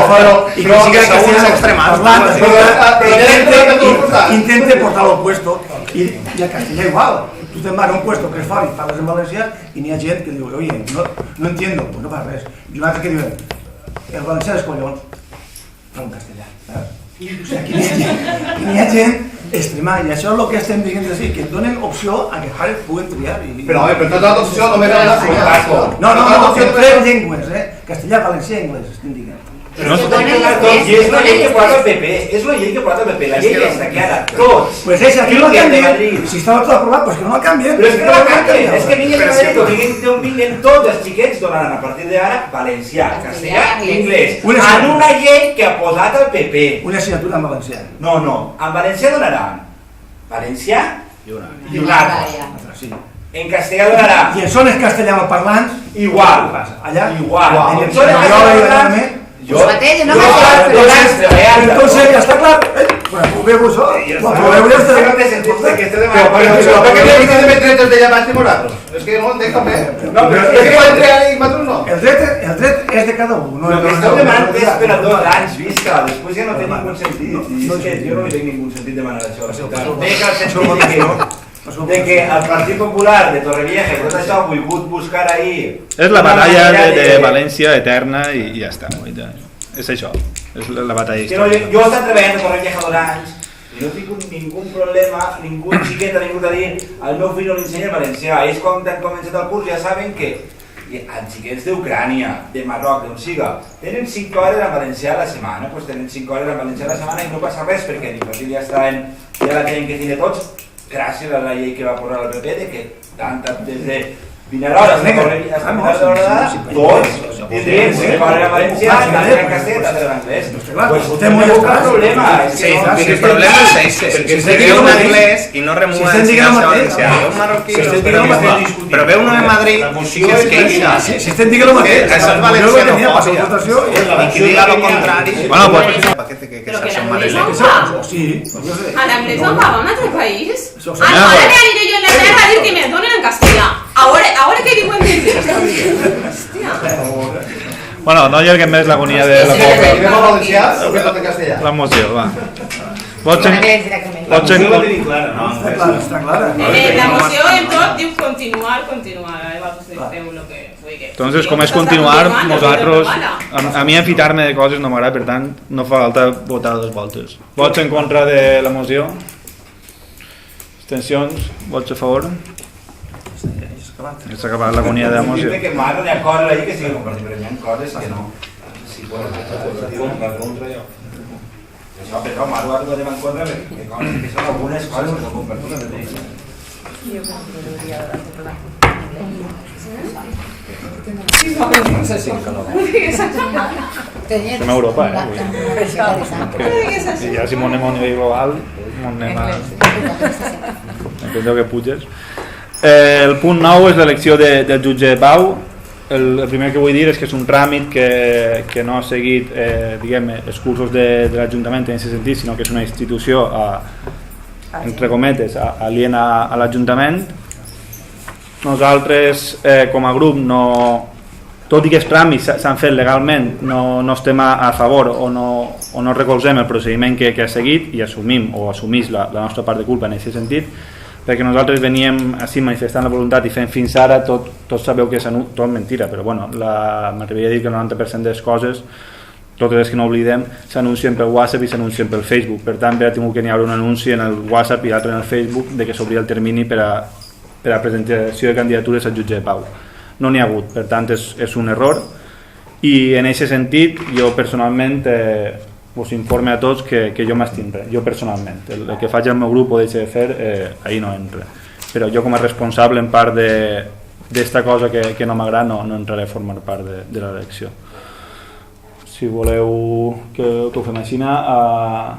intenta portar l'opuesto i el castellà igual. Tu te'n vas a un puesto que és fort i parles en valencià i n'hi ha gent que diu, oye, no entiendo, pues no fas res. I un altre que diu, el valencià és collons, però en castellà. O sigui, que n'hi ha gent extremada i això és el que estem dient d'ací, que donen opció a que els pares puguen triar. Però tota l'opció només era la No, en tres llengües, castellà, valencià i anglès, estem dient. Però és la llei que porta el PP, és la llei que porta el PP, la llei està clara, tots. Pues esa, que no la canvien, si estava tot aprovat, pues que no la canvien. Però és que no la canvien, és que vinguin de Madrid, o vinguin tots els xiquets, donaran a partir d'ara valencià, castellà i anglès, en una llei que ha posat el PP. Una assignatura en valencià. No, en valencià donaran valencià i un altre. En castellà donarà... I en zones castellanoparlants... Igual. Allà? Igual. En zones castellanoparlants... Entonces ya está claro. Bueno, aproveu això. Aproveu ja està. No té sentit que esté demanant. Però per què no de metre de allà baix i vosaltres? És que no entenc també. No, però és que entre ara i vosaltres no. El dret és de cada un. El que esteu demanant és per a 2 anys, visca. Després ja no té ningú sentit. Jo no tinc ningú sentit demanar això. Té el sentit de que el Partit Popular de Torrevieja i tot això ha volgut buscar ahí... És la batalla de València eterna i ja està. És això, és la batalla històrica. Jo he estat treballant a Torrevieja 2 anys i no he tingut ningú problema, ningú xiquet ha vingut a dir al meu fill no l'ensenya valencià. Ells quan han començat el curs ja saben que els xiquets d'Ucrània, de Marroc, d'on siga, tenen 5 hores en valencià a la setmana, doncs tenen 5 hores en valencià a la setmana i no passa res perquè l'infantil ja la tenen que tindre tots gràcies a la llei que va posar el PP de que des de Vinaròs fins a Torrevieja tots tindrien 5 hores en valencià, l'altre en castellà, l'altre en anglès. Pues no hi ha cap problema. El problema és ese, perquè si veu un anglès i no remua ensenyar-se valencià, un marroquí, però veu uno de Madrid i es queixa. Si estem dient el mateix, això és valencianofòbia. I qui diga lo contrari... Bueno, pues... Però que l'anglès no va. A l'anglès no va a un altre país. Ara me aniré jo en la terra a dir que me donen en castellà. Ahora que diuen de hòstia. Bueno, no allarguem més l'agonia de la poca. La moció, va. Pots La moció en tot diu continuar. Entonces, com és continuar, nosaltres, a mi enfitar-me de coses no m'agrada, per tant, no fa falta votar 2 voltes. Vots en contra de la moció? Abstencions? Vots a favor? S'ha acabat l'agonia de la moció. Que m'agrada de coses ahí que sigui compartir, però hi ha coses que no. Si poden contra jo. Això, però m'agrada que votem en contra perquè són algunes coses que no compartim. Jo compartiria la Estem a Europa, I ja si m'ho anem a un nivell global, m'ho anem a... Entendeu que puges. El punt 9 és l'elecció del jutge Pau. El primer que vull dir és que és un tràmit que no ha seguit els cursos de l'Ajuntament en aquest sentit, sinó que és una institució, entre cometes, aliena a l'Ajuntament. Nosaltres, com a grup, tot i que els tràmits s'han fet legalment, no estem a favor o no recolzem el procediment que ha seguit i assumís la nostra part de culpa en aquest sentit, perquè nosaltres veníem així manifestant la voluntat i fent fins ara, tots sabeu que és tot mentira, però bueno, m'atreviria a dir que el 90% de les coses totes les que no oblidem, s'anuncien pel WhatsApp i s'anuncien pel Facebook. Per tant, ha tingut que n'hi haure un anunci en el WhatsApp i l'altre en el Facebook de que s'obria el termini per a presentació de candidatures al jutge de pau. No n'hi ha hagut, per tant és un error, i en aquest sentit jo personalment us informe a tots que jo m'estindré, jo personalment. El que faig el meu grup o deixa de fer, ahir no entra. Però jo com a responsable en part d'esta cosa que no m'agrada no entraré a formar part de l'elecció. Si voleu que ho fem així, la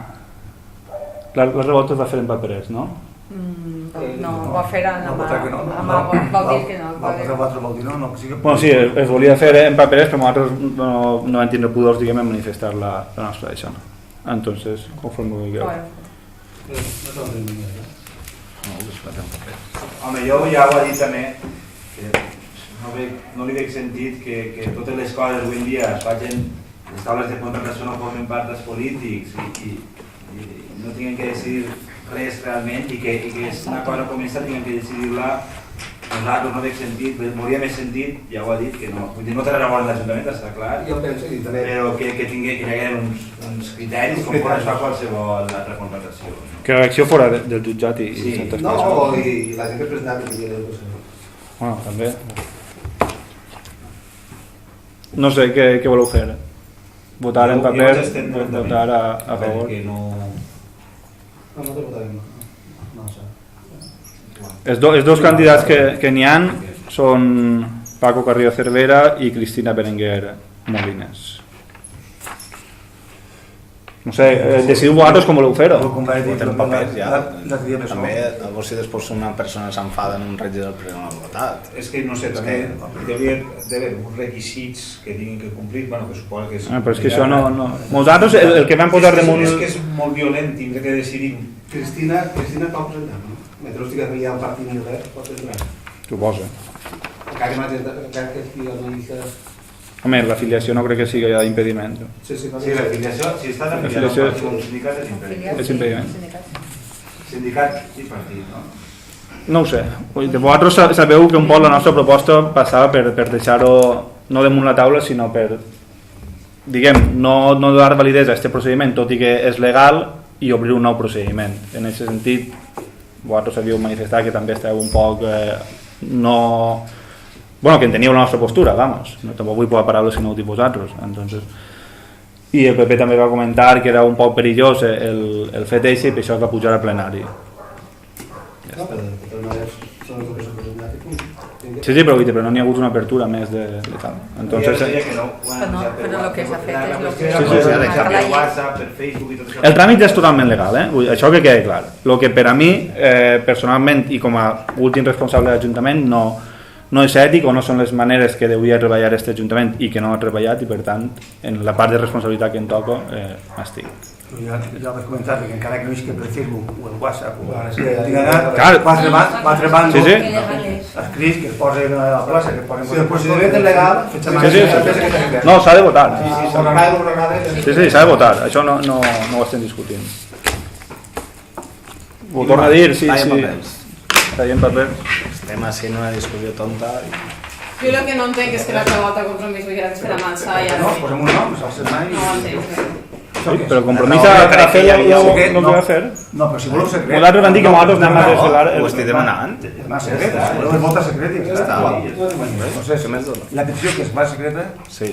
revolta es va fer en paperers, no? No, ho va fer amb vol dir que no. Bueno, sí, es volia fer en paperers, però nosaltres no vam tindre pudors, diguem, en manifestar la nostra això. Entonces, conforme ho digueu. Home, jo ja ho he dit també, que no li veig sentit que totes les coses avui en dia es facin, les taules de contractació no formen part dels polítics i no tinguin que decidir res realment i que és una cosa com aquesta tinguin que decidir-la nosaltres, no veig sentit, m'hauria més sentit, ja ho ha dit, que no té res a veure l'Ajuntament, està clar, però que hi hagués uns criteris com quan es fa qualsevol altra contractació. Que l'elecció fora del jutjat i certes coses. No, i la gent que presentava que havia de... Bueno, també. No sé què voleu fer. Votar en paper, votar a favor. No te votarem. Els dos candidats que n'hi ha són Paco Carrillo Cervera i Cristina Berenguer Molines. No sé, decidiu vosaltres com voleu fer-ho. Votem papers ja. També, llavors si després una persona s'enfada en un regidor però no l'ha votat. És que no sé, també hauria d'haver uns requisits que tinguin que complir, bueno, que suposo que és... Però és que això no... Nosaltres el que vam posar damunt... És que és molt violent, tindre que decidir... Cristina pot presentar, no? Mentre estigui que hi ha un partit ni res, pot presentar. Suposa. Encara que estigui a l'inici... Home, l'afiliació no crec que sigui impediment. Sí, l'afiliació, si està afiliat a un sindicat és impediment. Sindicat i partit, no? No ho sé. Vosaltres sabeu que un poc la nostra proposta passava per deixar-ho no damunt la taula, sinó per, diguem, no donar validesa a aquest procediment, tot i que és legal, i obrir un nou procediment. En aquest sentit, vosaltres havíeu manifestat que també esteu un poc no... Bueno, que enteníeu la nostra postura, vamos. No tampoc vull posar paraules si no ho dic vosaltres. Entonces... I el PP també va comentar que era un poc perillós el fet eixe i per això es va pujar al plenari. No, però de totes maneres són els que s'han presentat aquí. Sí, però no n'hi ha hagut una apertura més de tal. Entonces... Però el que s'ha fet és el que... El tràmit és totalment legal, això que quedi clar. El que per a mi, personalment, i com a últim responsable de l'Ajuntament, no és ètic o no són les maneres que hauria de treballar aquest Ajuntament i que no ha treballat i per tant en la part de responsabilitat que em toca m'estic. Ja vaig comentar que encara que no és que per Facebook o el WhatsApp o quatre bancs escrits que es posen a la plaça, que es posen... Si el procediment és legal... No, s'ha de votar. Sí, s'ha de votar, això no ho estem discutint. Ho torno a dir, sí. Traiem papers. Estem així en una discussió tonta. Jo el que no entenc és que la revolta Compromís vull que espera Mansa i ara... No, posem un nom, s'ha de mai... No entenc. Sí, però el Compromís ha fet el que va fer. No, però si voleu secret... Nosaltres vam dir que nosaltres anem a revelar... Ho estic demanant. Va secret, si voleu es vota secret i ja està. No sé, què més dona? La petició que es va secreta... Sí.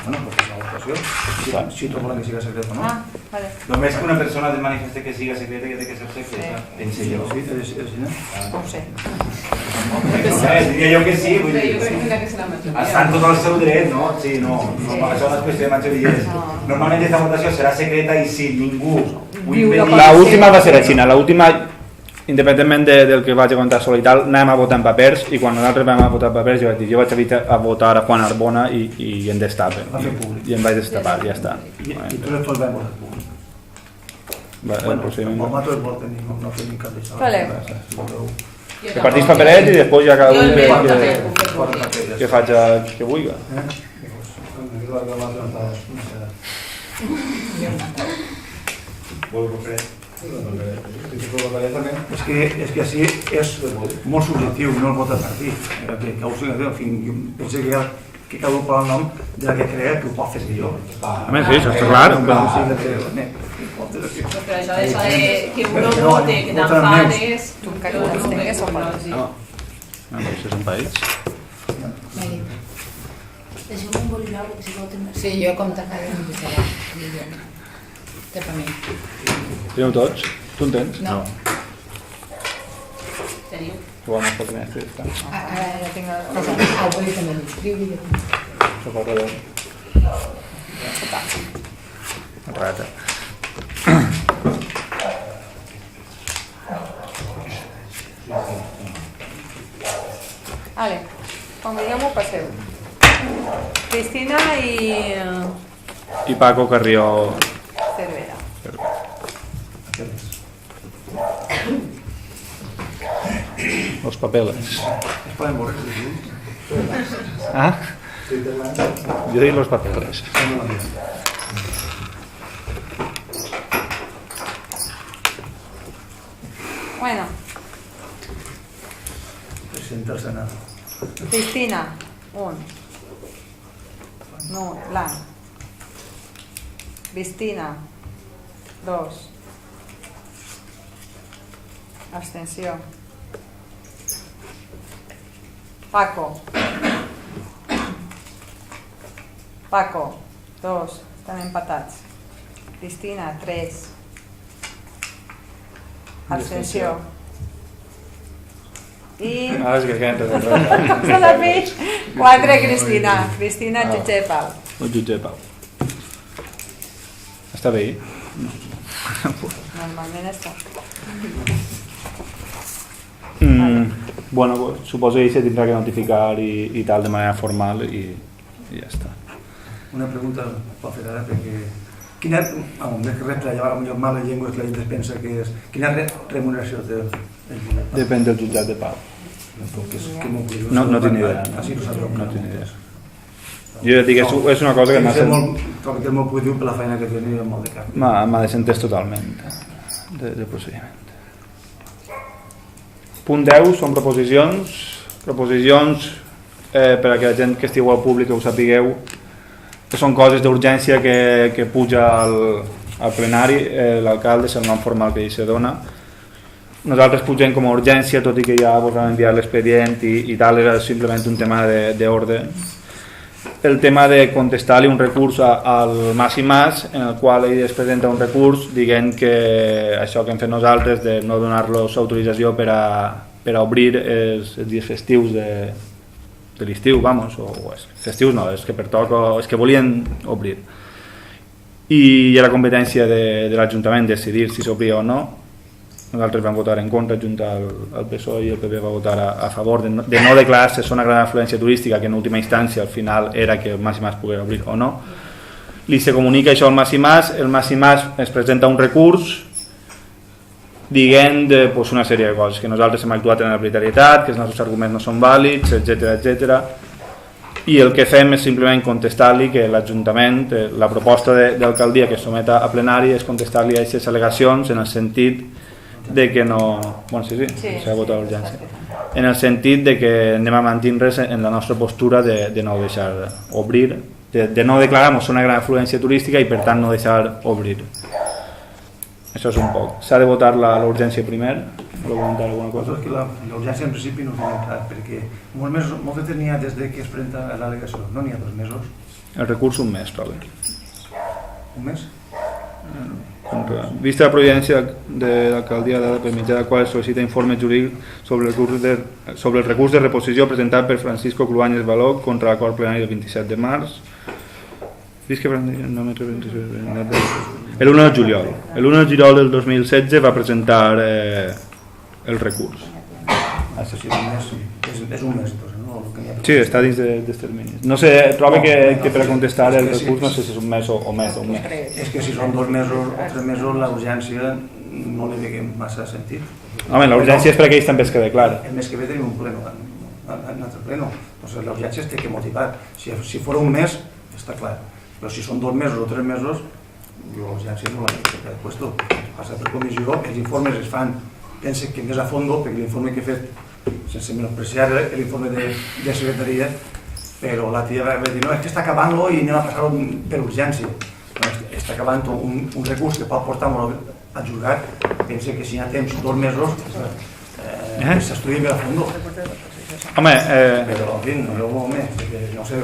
Bueno, pues és la votació. Si tu volen que siga secret o no. Només que una persona es manifeste que siga secreta que té que ser secreta. Penso jo. No ho sé. Diria jo que sí, vull dir. Jo crec que tindrà que ser la majoria. Estan tot al seu dret, no? Sí, no, això no és qüestió de majories. Normalment aquesta votació serà secreta i si ningú ho impedir... La última va ser a Xina, la última, independentment del que vaig a contar sol i tal, anàvem a votar en papers i quan nosaltres vam a votar en papers jo vaig dir, jo vaig a votar a Juan Arbona i em destapen. I em vaig destapar, ja està. I tots tots vam votar públic. Bueno, nosaltres votem i no fem cap d'això. Vale. Que partís paperets i després ja cada un que faig que vulgui. És que així és molt subjectiu, no el vot a partit. Jo penso que que cadascú posa el nom de la que crea que ho pot fer millor. Home, sí, això està clar. Però això que uno vote, que t'enfades... Tu encara no les tingues o pots dir. No, això és un país. Deixeu un bolígraf que si voten... Sí, jo com t'acabo de posar. Té per mi. Teniu tots? Tu en tens? No. Teniu? Igual no pot més. Ara ja tinc el boli també l'escriu. Això fa redó. Rata. Vale, com diguem-ho, passeu. Cristina i Paco Carrió Cervera. Los papeles. Es poden veure els ulls? Ah? Jo dic los papeles. Bueno. Presidenta del Senado. Cristina, 1. No, blanc. Cristina, 2. Abstenció. Paco. Paco, 2. Estan empatats. Cristina, 3. Abstenció. I... Ah, és que queden Se la peix. 4, Cristina. Cristina, jutge de pau. El jutge de pau. Està bé? Normalment està. Bueno, suposo que se tindrà que notificar i tal de manera formal i ja està. Una pregunta pot fer ara perquè... Quina, més que res, la mala llengua és la gent pensa que és... Quina remuneració té el jutjat de pau? Depèn del jutjat de pau. No tinc idea. No tinc idea. Jo ja dic, és una cosa que m'ha trobo que és molt positiu per la feina que tenia i molt de cap. M'ha desentès totalment de procediment. Punt 10 són proposicions. Proposicions, per a que la gent que estigueu al públic ho sapigueu, que són coses d'urgència que puja al plenari, l'alcalde és el nom formal que ell se dona. Nosaltres pugem com a urgència, tot i que ja vos vam enviar l'expedient i tal, era simplement un tema d'ordre. El tema de contestar-li un recurs al Mas i Mas, en el qual ell es presenta un recurs dient que això que hem fet nosaltres de no donar-los autorització per a obrir els dies festius de l'estiu, vamos, o festius no, és que pertoca, és que volien obrir. I hi ha la competència de l'Ajuntament decidir si s'obria o no. Nosaltres vam votar en contra, junt al PSOE i el PP va votar a favor de no declarar-se zona gran afluència turística, que en última instància al final era que el Mas i Mas pogués obrir o no. Li se comunica això al Mas i Mas, el Mas i Mas es presenta un recurs dient una sèrie de coses, que nosaltres hem actuat en arbitrarietat, que els nostres arguments no són vàlids, etc. I el que fem és simplement contestar-li que l'Ajuntament, la proposta d'alcaldia que es someta a plenari és contestar-li a aquestes al·legacions en el sentit de que no... Bueno, sí, s'ha votat l'urgència. En el sentit de que anem a mantenir-nos en la nostra postura de no deixar obrir, de no declarar-nos una gran afluència turística i per tant no deixar obrir. Això és un poc. S'ha de votar l'urgència primer? Voleu comentar alguna cosa? L'urgència en principi no s'ha entrat perquè molts mesos n'hi ha des que es presenta l'al·legació, no n'hi ha 2 mesos? El recurs un mes, trobo. Un mes? Vista la providència de l'alcaldia dada per mitjà de la qual sol·licita informe jurídic sobre el recurs de reposició presentat per Francisco Cruanyes Baló contra l'acord plenari del 27 de març. El 1 de juliol. El 1 de juliol del 2016 va presentar el recurs. És un mes, no? Sí, està dins dels terminis. No sé, trobo que per a contestar el recurs no sé si és un mes o més o un mes. És que si són 2 mesos o 3 mesos l'urgència no li veiem massa sentit. Home, l'urgència és per a que ells també es quede clar. El mes que ve tenim un pleno, un altre pleno. L'urgència es té que motivar. Si fos un mes, està clar. Però si són 2 mesos o 3 mesos, l'urgència no l'ha puesto. Passa per comissió, els informes es fan, pense que més a fondo, perquè l'informe que he fet sense menospreciar l'informe de secretaria, però la tia va dir, no, és que està acabant-lo i anem a passar-ho per urgència. Està acabant un recurs que pot portar-lo al jutjat, pensa que si hi ha temps 2 mesos s'estudia bé a fons. Home, però en fi, no sé,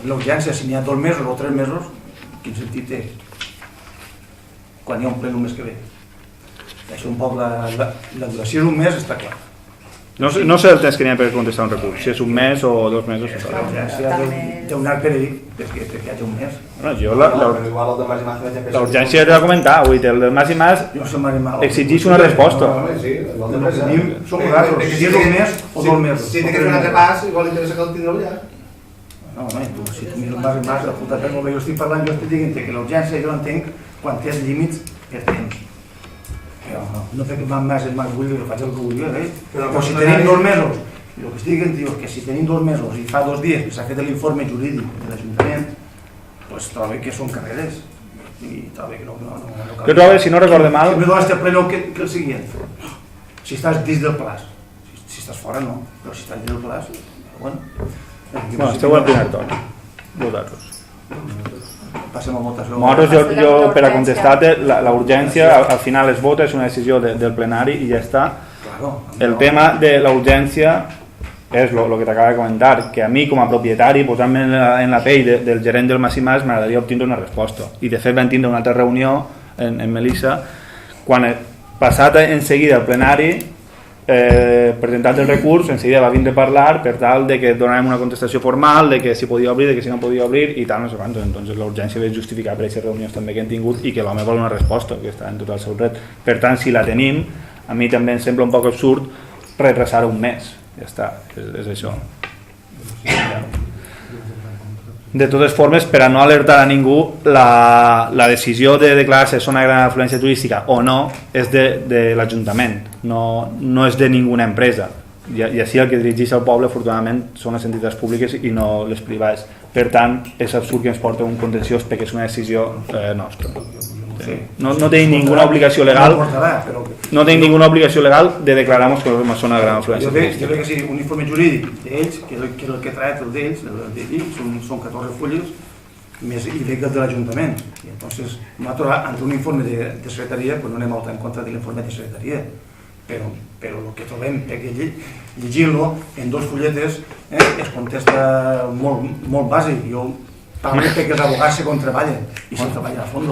l'urgència si n'hi ha 2 mesos o 3 mesos, quin sentit té quan hi ha un ple un mes que ve? Això un poc la duració, si és un mes està clar. No sé el temps que n'hi ha per contestar un recurs, si és un mes o 2 mesos. L'urgència deu anar per ell perquè hi hagi un mes. L'urgència t'ha de comentar, avui el del Mas i Mas exigeix una resposta. El que tenim som nosaltres, si és un mes o 2 mesos. Si té que fer un altre pas, igual interessa que el tindreu ja. No, si tu mires Mas i Mas, la puta per molt bé, jo estic parlant, jo estic dient que l'urgència jo l'entenc quan té els límits per temps. No perquè Mas és Mas vulgui que faig el que vulgui, però si tenim 2 mesos, el que estic dient és que si tenim 2 mesos i fa 2 dies que s'ha fet l'informe jurídic de l'Ajuntament, doncs trobo que són carreres i trobo que no cal. Jo trobo, si no recorde mal... Si no has de pleno que el següent. Si estàs dins del plaç, si estàs fora no, però si estàs dins del plaç, bueno, esteu al primer torn, vosaltres. Passem a votació. Nosaltres, jo per a contestar-te, la urgència al final es vota, és una decisió del plenari i ja està. El tema de la urgència és el que t'acaba de comentar, que a mi com a propietari, posant-me en la pell del gerent del Mas i Mas, m'agradaria obtenir una resposta. I de fet vam tindre una altra reunió en Melissa, quan passat en seguida al plenari, presentat el recurs, en seguida va vindre a parlar per tal de que donàvem una contestació formal, de que si podia obrir, de que si no podia obrir i tal, no sé quant. Entonces l'urgència ve justificar per aquestes reunions també que hem tingut i que l'home vol una resposta, que està en tot el seu dret. Per tant, si la tenim, a mi també em sembla un poc absurd retrasar un mes. Ja està, és això. De totes formes, per a no alertar a ningú, la decisió de declarar-se zona de gran afluència turística o no és de l'Ajuntament, no és de ninguna empresa. I així el que dirigeix al poble, afortunadament, són les entitats públiques i no les privades. Per tant, és absurd que ens porti un contenciós perquè és una decisió nostra. No tenim ninguna obligació legal de declarar-nos que és una zona de gran afluència turística. Jo crec que sí, un informe jurídic d'ells, que és el que trae el d'ells, són 14 fulles, més i el de l'Ajuntament. Entonces, nosaltres, ante un informe de secretaria, no anem a votar en contra de l'informe de secretaria, però el que trobem, perquè llegir-lo en 2 fulletes es contesta molt bàsic. Jo parlo perquè els abogats se contraballen i se treballen a fons.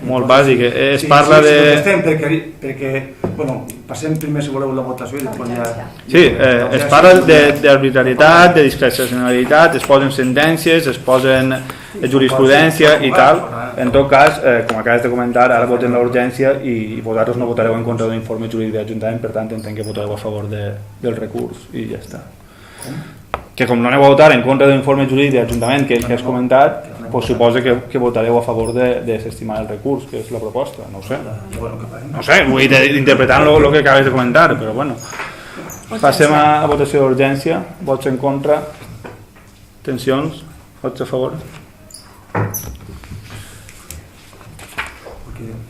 Molt bàsic, es parla de... Perquè, bueno, passem primer si voleu la votació i després ja... Sí, es parla d'arbitrarietat, de discrecionalitat, es posen sentències, es posen jurisprudència i tal. En tot cas, com acabes de comentar, ara votem l'urgència i vosaltres no votareu en contra d'un informe jurídic de l'Ajuntament, per tant entenc que votareu a favor del recurs i ja està. Que com no aneu a votar en contra d'un informe jurídic de l'Ajuntament que has comentat, pues suposa que votareu a favor de desestimar el recurs, que és la proposta, no ho sé. No sé, vull interpretar el que acabes de comentar, però bueno. Passem a votació d'urgència, vots en contra, abstencions, vots a favor.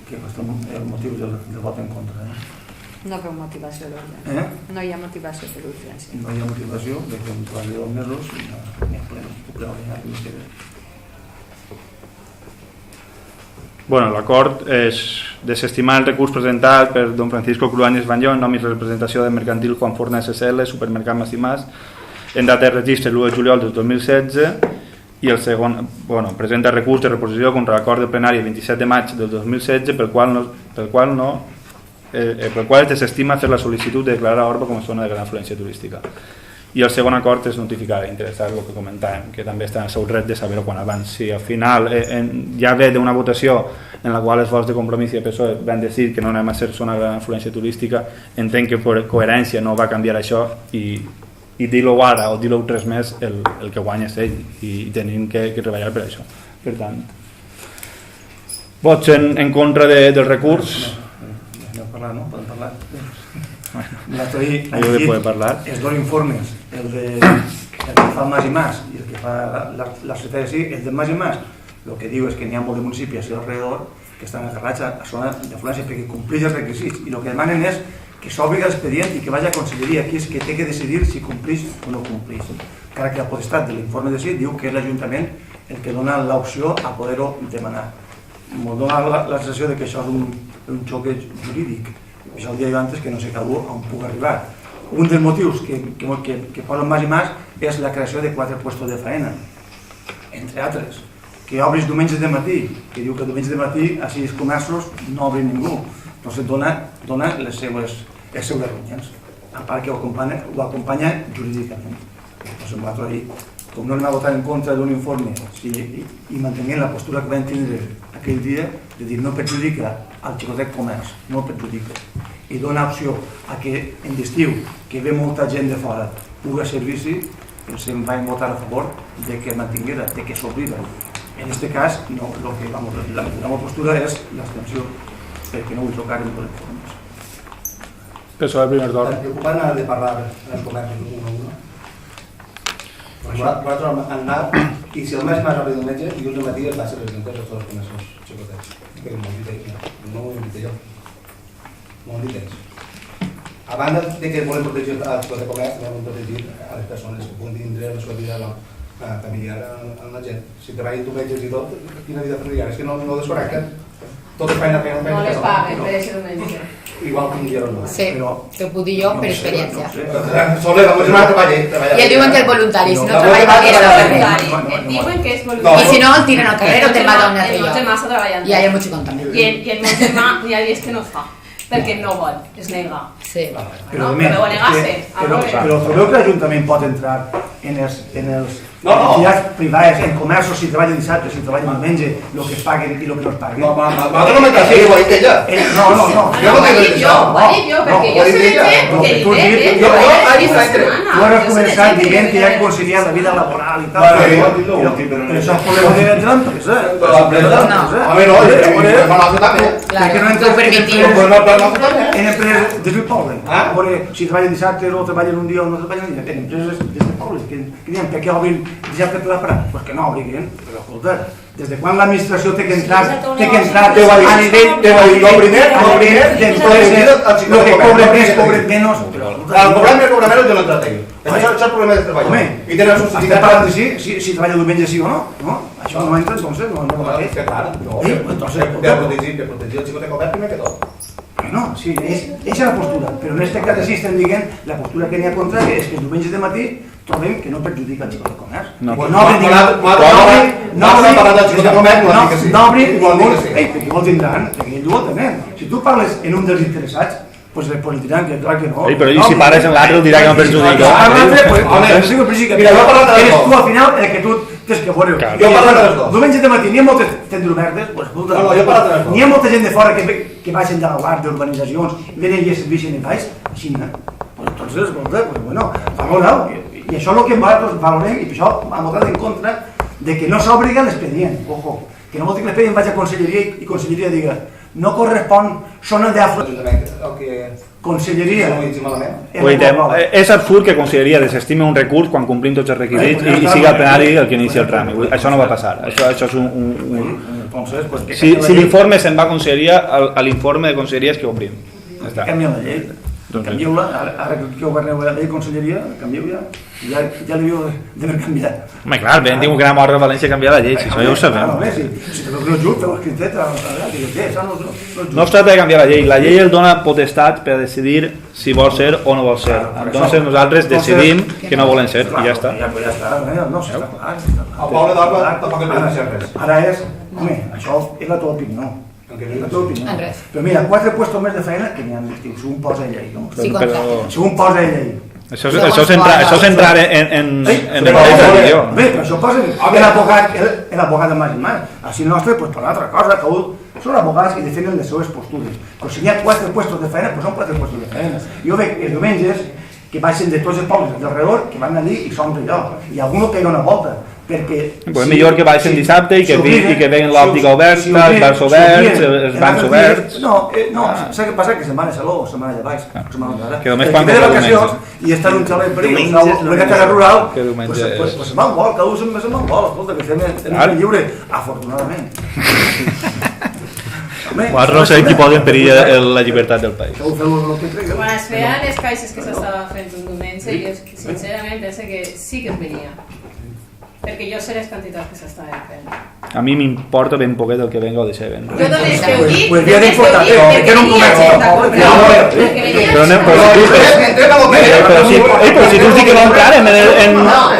Que el motiu del vot en contra. No veu motivació de l'urgència. No hi ha motivació de l'urgència. No hi ha motivació, perquè en quasi 2 mesos n'hi ha ple. Bueno, l'acord és desestimar el recurs presentat per don Francisco Cruanyes Banyón, nom i representació de Mercantil Juan Forna SL, Supermercat Mas i Mas, en data de registre l'1 de juliol del 2016, i el segon, presenta recurs de reposició contra l'acord de plenari el 27 de maig del 2016, pel qual es desestima fer la sol·licitud de declarar Orba com a zona de gran afluència turística. I el segon acord és notificar interessat el que comentàvem, que també està en el seu dret de saber-ho quan abans. Si al final ja ve d'una votació en la qual els vots de Compromís i el PSOE van decidir que no anem a ser zona de gran afluència turística, entenc que per coherència no va canviar això i dir-ho ara o dir-ho 3 més el que guanya és ell i tenim que treballar per això. Per tant, vots en contra del recurs. Podem parlar? Els 2 informes, el que fa Mas i Mas i el que fa la secretaria sí, el de Mas i Mas, el que diu és que n'hi ha molts de municipis alrededor que estan agarrats a zona d'afluència perquè compleix els requisits i el que demanen és que s'obri l'expedient i que vagi a conselleria, que és que té que decidir si compleix o no compleix. encara que la potestat de l'informe de sí diu que és l'Ajuntament el que dona l'opció a poder-ho demanar. M'ho dona la sensació que això és un xoc jurídic. Ja el dia abans que no sé cadascú on puc arribar. Un dels motius que posen més i més és la creació de 4 puestos de faena, entre altres. Que obris diumenges de matí, que diu que diumenges de matí a 6 comerços no obri ningú. Entonces dona les seues reunions, a part que ho acompanya jurídicament. Entonces nosaltres ahir, com no anem a votar en contra d'un informe i mantenint la postura que vam tindre aquell dia, de dir no perjudica al xicotet comerç, no perjudica, i dona opció a que en l'estiu, que ve molta gent de fora, pugui servici, ens en vam votar a favor de que mantinguera, de que s'oblida. En aquest cas, la meva postura és l'abstenció, perquè no vull tocar en els informes. PSOE, primer torn. Em preocupa de parlar en els comerços un a un. Nosaltres hem anat, i si el mes més ràpid del metge, dilluns al matí es va ser residentes de tots els comerços xicotets. Que m'ho dit ells, no ho he dit jo. M'ho han dit ells. A banda de que volem protegir el xicotet comerç, també volem protegir a les persones que puguin tindre la seva vida familiar amb la gent. Si treballen tu metges i tot, quina vida familiar? És que no desconecten. Tot és feina. No les paguen, per això no metge. Igual que un dia o no. Sí, te ho puc dir jo per experiència. Sobre la persona treballa. I et diuen que és voluntari, si no treballa no era voluntari. Et diuen que és voluntari. I si no, el tiren al carrer o te'n va a un altre lloc. El massa treballant. I hi ha mucho contament. I el meu germà n'hi ha dies que no fa, perquè no vol, es nega. Sí. Però negar-se. Però sabeu que l'Ajuntament pot entrar en els entitats privades, en comerços, si treballen dissabte, si treballen diumenge, el que es paguen i el que no es paguen. Nosaltres no m'entras, ho ha dit ella. No. Ho he dit jo, perquè jo sé que li ve. Tu has començat dient que hi ha que conciliar la vida laboral i tal. Però això és problema de l'empresa. Home, no, perquè no entres en empreses del poble. Si treballen dissabte o treballen un dia o no treballen un dia. En empreses del poble. Que diuen, per què obrin dissabte per la parat? Pues que no obriguen, però escolta, des de quan l'administració té que entrar a nivell d'empreses, el que cobra més, cobra menys. El cobrar més, cobra menys, jo no entrat ahí. Això és el problema de treballar. I tenen el subsidi. Estem parlant de si treballa diumenge sí o no? Això no entra, entonces, no va bé. Clar, de protegir el xicotet comerç primer que tot. No, sí, és la postura, però en aquest cas sí estem dient la postura que n'hi ha contra és que els diumenges de matí trobem que no perjudica el xicotet comerç. No el tindran, perquè ells ho tenen. Si tu parles en un dels interessats, pues el diran que clar que no. Però i si pares en l'altre el dirà que no perjudica. Mira, jo parlo de les dues. Tu al final el que tu tens que veure. Jo parlo de les dues. Diumenge de matí n'hi ha moltes tendres obertes, pues escolta, n'hi ha molta gent de fora que baixen de la guarda, d'urbanitzacions, venen i es servicen i baix, així no. Entonces, escolta, pues bueno, valora, i això és el que nosaltres valorem, i per això hem votat en contra de que no s'obliga l'expedient, ojo, que no vol dir que l'expedient vagi a conselleria i conselleria diga no correspon, són el d'Afro. Conselleria. És absurd que conselleria desestime un recurs quan complim tots els requisits i siga el plenari el que inicia el tràmit. Això no va passar. Això és un... Si l'informe se'n va a conselleria, l'informe de conselleria és que obrim. Canviem la llei. Canvieu-la, ara que governeu la llei de conselleria, canvieu-la, ja l'havíeu d'haver canviat. Home, clar, ben diu que anàvem a València a canviar la llei, si això ja ho sabem. Si te lo juro, feu escriteta, no es tracta de canviar la llei el dona potestat per decidir si vol ser o no vol ser. Entonces nosaltres decidim que no volen ser i ja està. Ja està, no, està clar. El poble d'Orba tampoc el pensa res. Ara és, home, això és la teva opinió. Però mira, 4 puestos més de feina que n'hi ha d'estiu, si un posa en llei. Si un posa en llei. Això és entrar en empresa. Bé, però això posa l'abogat de Mas i Mas. Així nostre, per una altra cosa, que són abogats i defenen les seves postures. Però si n'hi ha 4 puestos de feina, doncs són 4 puestos de feina. Jo veig els diumenges que baixen de tots els pobles d'alrededor, que van allí i s'omple allò. I alguns peguen una volta. És millor que baixin dissabte i que vegin l'òptica oberta, els bars oberts, els bancs oberts... No, saps què passa? Que se'n van a Saló o se'n van allà baix. Que només quan ve vacacions i estan un xalet per ahí, una casa rural, pues se'n va un vol, cada un se'n va un vol, escolta, que estem lliure, afortunadament. Nosaltres no sabem qui posa en perill la llibertat del país. Quan es feien les caixes que s'estava fent un diumenge, jo sincerament penso que sí que es venia. Perquè jo sé les quantitats que s'estaven fent. A mi m'importa ben poquet el que venga o deixa de vendre. Jo només que ho dic, Pues bien importante, que no venia gent a comprar. Però si tu dius que no entrarem en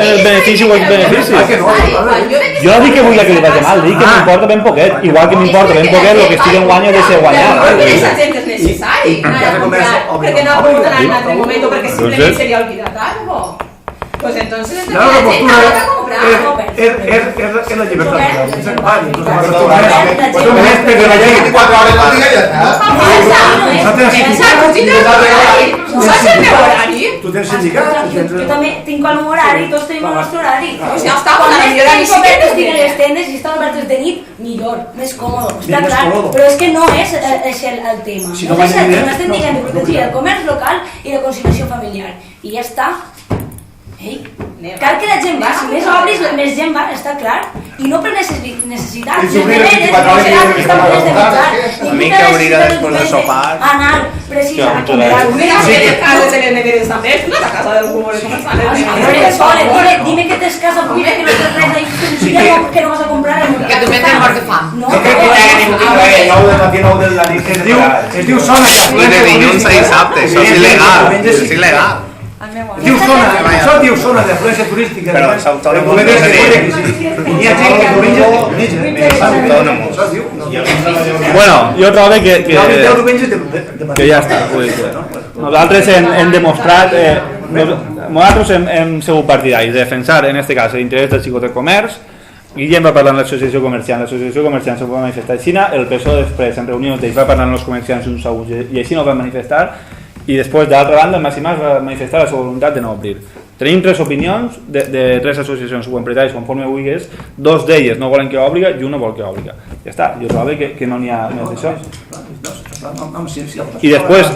el benefici o el benefici. Jo no dic que vull que li vagi mal, dic que m'importa ben poquet. Igual que m'importa ben poquet el que estigui en guanya o deixa de guanyar. Però aquesta gent és necessari anar a comprar, perquè no poden anar en un altre moment o perquè simplement seria olvidat algo. Pues entonces la postura es la libertad. Tu tens sindicat? Jo també tinc el meu horari, tots tenim el nostre horari. Ja està, quan més obertes tinguin les tendes i estan obertes de nit, millor, més còmode, està clar. Però és que no és el tema. No és el tema, estem dient de protegir el comerç local i la conciliació familiar. I ja està. Cal que la gent va, si més obris, més gent va, està clar, i no per necessitat. Les neveres no seran que estan plenes de menjar. A mi que obrirà després de sopar. Anar precisa a comprar. Les cases de les neveres també, no la casa del rumor. Dime que tens casa buida, que no tens res ahí, que no vas a comprar. Que tu mentre mort de fam. No, es diu zona. I de dilluns a dissabte, això és il·legal. És il·legal. Això diu zona d'afluència turística. Però els autònoms no hi ha gent que diumenge... autònoms. Bueno, jo trobo que ja està. Nosaltres hem demostrat, nosaltres hem sigut partidaris de defensar, en aquest cas, l'interès del xicot del comerç. Guillem va parlar amb l'associació comerciant, l'associació comerciant se va manifestar així, el PSOE després, en reunions d'ells, va parlar amb els comerciants uns a uns i així no van manifestar. I després, d'altra banda, el Massimàs va manifestar la seva voluntat de no obrir. Tenim tres opinions de tres associacions subempresaris conforme vulguis, dos d'elles no volen que obri i una vol que obri. Ja està, jo trobo que no n'hi ha més d'això. I després,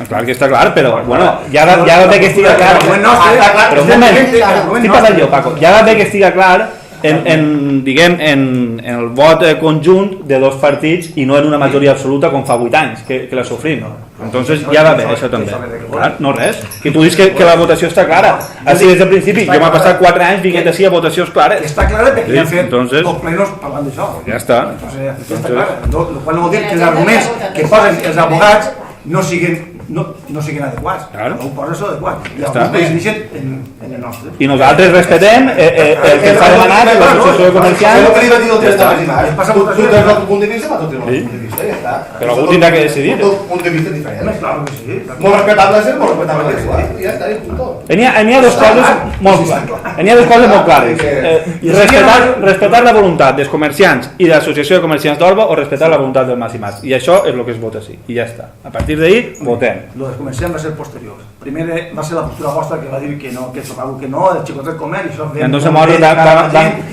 clar que està clar, però bueno, ja va bé que estiga clar. Però un moment, estic parlant jo, Paco, ja va bé que estiga clar en el vot conjunt de dos partits i no en una majoria absoluta com fa 8 anys que la sofrim. Entonces ja va bé això també. Clar, no res, que tu dius que la votació està clara. Així des del principi, jo m'ha passat 4 anys vinguent així a votacions clares. Està clara perquè ja han fet dos plenos parlant d'això. Ja està. Està clara. El qual no vol dir que els arguments que posen els abogats no siguin adequats. No ho posa això adequat. I alguns coincideixen en el nostre. I nosaltres respetem el que s'ha demanat de l'associació comercial. És el que li va dir el 3 de maig. Tu tens el punt de vista, però tu tens el punt de vista, ja està. Però algú tindrà que decidir. Un punt de vista diferent. Molt respectable és molt respectable és, ja està, i punt. N'hi ha dues coses molt clares. Respectar la voluntat dels comerciants i de l'associació de comerciants d'Orba o respectar la voluntat del Massimàs. I això és el que es vota sí. I ja està. A partir d'ahir, votem. Lo dels comerciants va ser posterior. Primer va ser la postura vostra que va dir que no, que tocava que no, el xicot del comerç. I entonces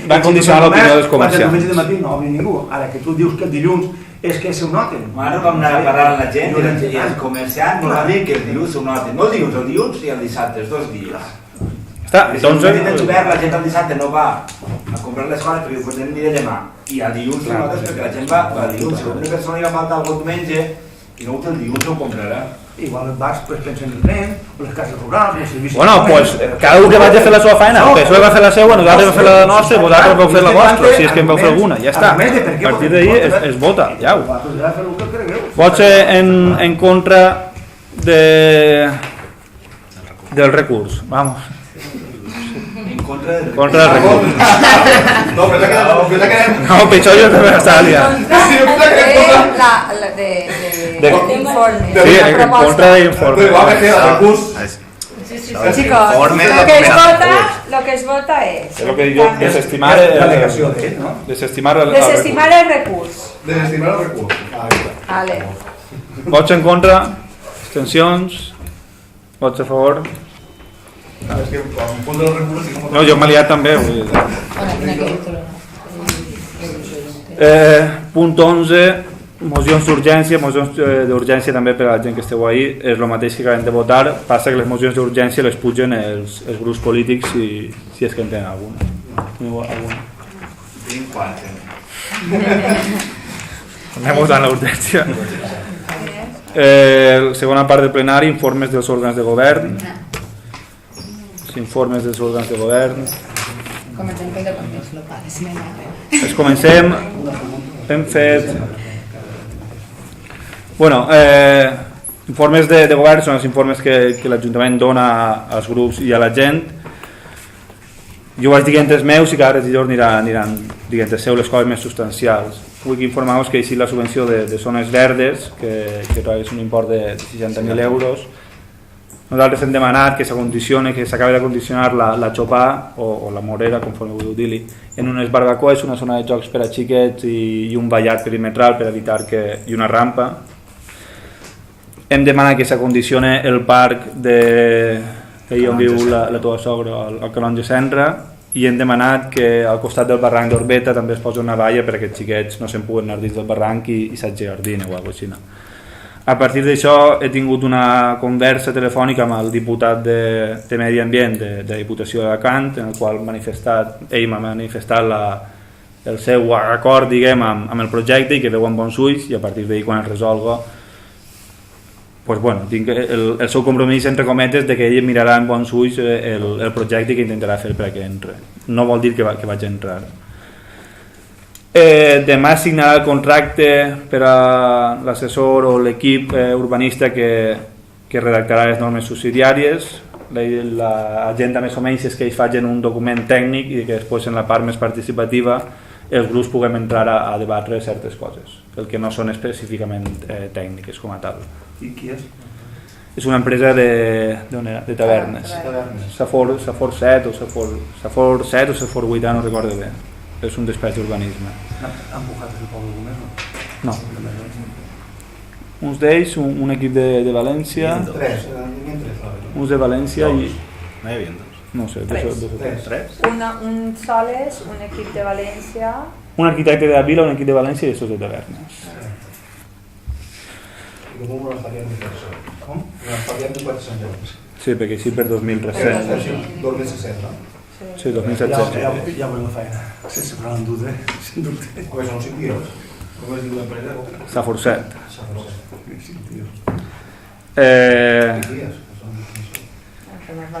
van condicionar l'opinió dels comerciants. El diumenge de matí no obri ningú. Ara que tu dius que el dilluns és que se ho noten. Ara vam anar a parlar amb la gent i el comerciant ens va dir que el dilluns se ho noten. No el dilluns i el dissabte, els 2 dies. Si la gent el dissabte no va a comprar les coses perquè ho podem dir demà i el dilluns ho notes perquè la gent va el dilluns. Si una persona li va faltar el diumenge i no el dilluns ho comprarà. Igual els bars pensen en el tren, o les cases rurals, els servicis... Bueno, pues cada un que vagi a fer la seva feina, el PSOE va fer la seva, nosaltres vam fer la nostra, vosaltres vau fer la vostra, si és que en vau fer alguna, ja està. A partir d'ahir es vota, ja ho. Pot ser en contra del recurs, vamos. Contra del recurs. No, pitjor jo també estava liant. Sí, en contra de informe. Chicos, lo que es vota es... Es lo que digo, desestimar el recurs. Vale. Vots en contra, abstencions, vots a favor. No, jo m'he liat també. Punt 11, mocions d'urgència. Mocions d'urgència també per a la gent que esteu ahí és el mateix que acabem de votar, passa que les mocions d'urgència les pugen els grups polítics si és que en tenen alguna. Tinc 4. Anem votant l'urgència. Segona part del plenari, informes dels òrgans de govern. Els informes dels òrgans de govern. Comencem. Hem fet... Bueno, informes de govern són els informes que l'Ajuntament dona als grups i a la gent. Jo vaig dient els meus i cada regidor aniran dient els seus les coses més substancials. Vull informar-vos que ha eixit la subvenció de zones verdes, que és un import de 60.000 euros. Nosaltres hem demanat que s'acondicioni, que s'acabi de condicionar la Xopà o la Morera, conforme vull dir-li, en unes barbacoes, una zona de jocs per a xiquets i un vallat perimetral per evitar i una rampa. Hem demanat que s'acondicioni el parc d'ahir on viu la teva sogra, el Canonge Senra, i hem demanat que al costat del barranc d'Orbeta també es posi una valla perquè els xiquets no se'n puguen anar dins del barranc i s'aggiardinen o alguna cosa així. A partir d'això he tingut una conversa telefònica amb el diputat de Medi Ambient de la Diputació d'Alacant, en el qual ell m'ha manifestat el seu acord, diguem, amb el projecte i que veu amb bons ulls, i a partir d'ahir quan es resolga tinc el seu compromís entre cometes de que ell mirarà amb bons ulls el projecte que intentarà fer perquè entre. No vol dir que vaig entrar. Demà signarà el contracte per a l'assessor o l'equip urbanista que redactarà les normes subsidiàries. L'agenda més o menys és que ells facin un document tècnic i que després en la part més participativa els grups puguem entrar a debatre certes coses, el que no són específicament tècniques com a tal. I qui és? És una empresa de tavernes. Safor 7 o Safor 7 o Safor 8, no recordo bé. És un despatx d'urbanisme. Han bucat el poble Gómez? No. Uns d'ells, un equip de València. Uns de València i... No hi havia dos. No sé, tres. Un sol és un equip de València. Un arquitecte de la Vila, un equip de València i dos de tavernes. I com ho faríem de persona? Com? Ho faríem de 400 euros. Sí, perquè així per 2.300. 2.600, no? Sí, 2.700. Ja volem la feina, sense posar en dubte. Com són 5 dies? Com es diu l'empresa? Safor 7. Safor 7. 5 dies.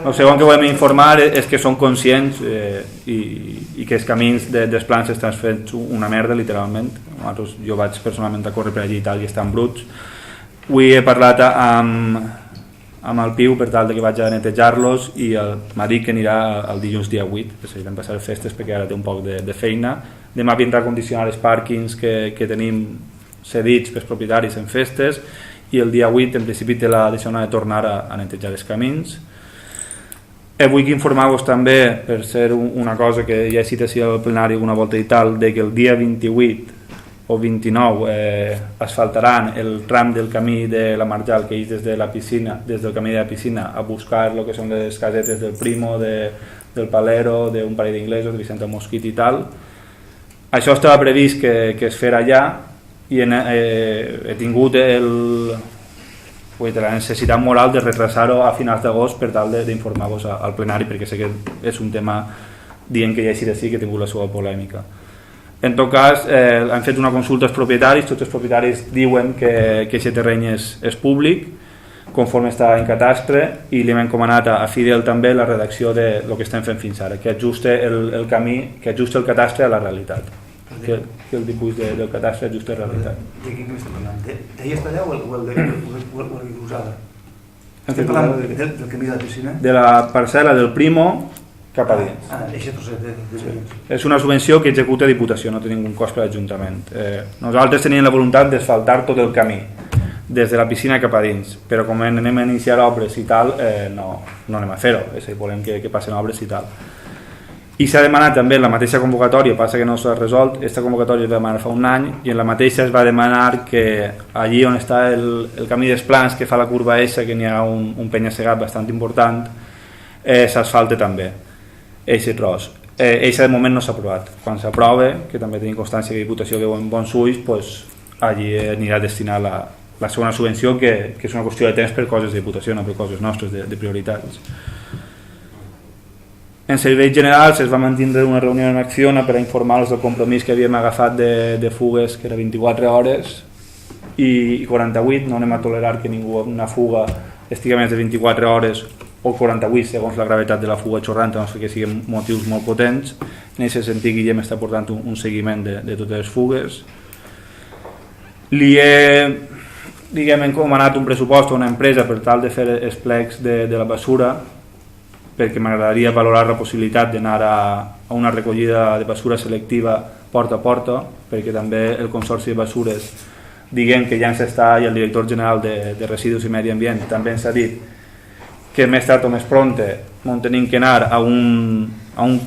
El segon que volem informar és que són conscients i que els camins dels plans estan fets una merda, literalment. Jo vaig personalment a córrer per allí i tal, i estan bruts. Avui he parlat amb el Piu per tal que vaig a netejar-los i m'ha dit que anirà el dilluns dia 8, que s'han passat les festes perquè ara té un poc de feina. Demà vindrà a condicionar els pàrquings que tenim cedits pels propietaris en festes i el dia 8 en principi té la decisió de tornar a netejar els camins. Vull informar-vos també, per ser una cosa que ja he citat al plenari una volta i tal, de que el dia 28 o 29 asfaltaran el tram del camí de la Marjal que és des del camí de la piscina a buscar el que són les casetes del Primo, del Palero, d'un parell d'inglesos, de Vicente Mosquit i tal. Això estava previst que es fera allà i he tingut la necessitat moral de retrasar-ho a finals d'agost per tal d'informar-vos al plenari, perquè sé que és un tema dient que ja així de sí que ha tingut la seva polèmica. En tot cas, han fet una consulta als propietaris, tots els propietaris diuen que aquest terreny és públic, conforme està en catastre, i li hem encomanat a Fidel també la redacció de lo que estem fent fins ara, que ajuste el camí, que ajuste el catastre a la realitat, que el dibuix del catastre ajuste a la realitat. De quin estem parlant? D'ahir està allà o el de Rosada? Estem parlant del camí de la piscina? De la parcel·la del Primo cap a dins. És una subvenció que executa Diputació, no té ningú cost per l'Ajuntament. Nosaltres teníem la voluntat d'asfaltar tot el camí, des de la piscina cap a dins, però com anem a iniciar obres i tal, no anem a fer-ho, és a dir, volem que passin obres i tal. I s'ha demanat també la mateixa convocatòria, passa que no s'ha resolt, aquesta convocatòria es va demanar fa un any i en la mateixa es va demanar que allí on està el camí dels plans que fa la curva S, que n'hi ha un penya-segat bastant important, s'asfalte també. Eixe tros. Eixa de moment no s'ha aprovat. Quan s'aprove, que també tenim constància que Diputació veu en bons ulls, allí anirà a destinar la segona subvenció, que és una qüestió de temps per coses de Diputació, no per coses nostres, de prioritats. En serveis generals es va mantenir una reunió en Acciona per a informar-los del compromís que havíem agafat de fugues, que era 24 hores i 48, no anem a tolerar que ningú una fuga estigui més de 24 hores o 48 segons la gravetat de la fuga xorrant, no sé que siguin motius molt potents. En aquest sentit Guillem està portant un seguiment de totes les fugues. Li he encomanat un pressupost a una empresa per tal de fer els plecs de la basura, perquè m'agradaria valorar la possibilitat d'anar a una recollida de basura selectiva porta a porta, perquè també el Consorci de Basures, diguem que ja ens està, i el director general de Residus i Medi Ambient també ens ha dit que més tard o més pronte on tenim que anar a un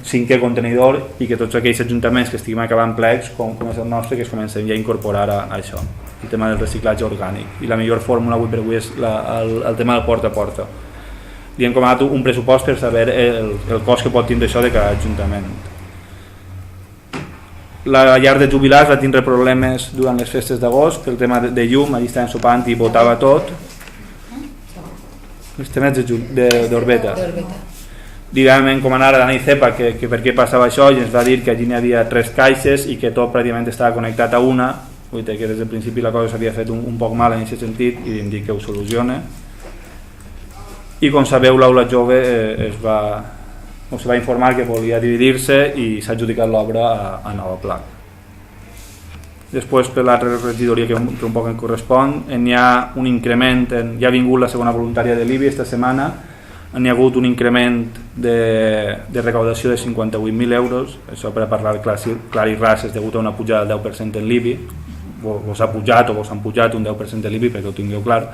5è contenidor i que tots aquells ajuntaments que estiguem acabant plecs, com és el nostre, que es comencem ja a incorporar a això, el tema del reciclatge orgànic. I la millor fórmula avui per avui és el tema del porta a porta. Li hem comanat un pressupost per saber el cost que pot tindre això de cada ajuntament. La llar de jubilats va tindre problemes durant les festes d'agost pel tema de llum, allí estàvem sopant i botava tot. Els temes d'Orbeta. Li vam encomanar a l'Anna Icepa que per què passava això i ens va dir que allí n'hi havia 3 caixes i que tot pràcticament estava connectat a una, vull dir que des del principi la cosa s'havia fet un poc mal en aquest sentit i em dic que ho soluciona. I com sabeu l'aula jove es va informar que volia dividir-se i s'ha adjudicat l'obra a Nova Pla. Després per l'altra regidoria que un poc em correspon, n'hi ha un increment, ja ha vingut la segona voluntària de l'IBI esta setmana, n'hi ha hagut un increment de recaudació de 58.000 euros, això per a parlar clar i ras és degut a una pujada del 10% en l'IBI, vos ha pujat o vos han pujat un 10% de l'IBI perquè ho tingueu clar.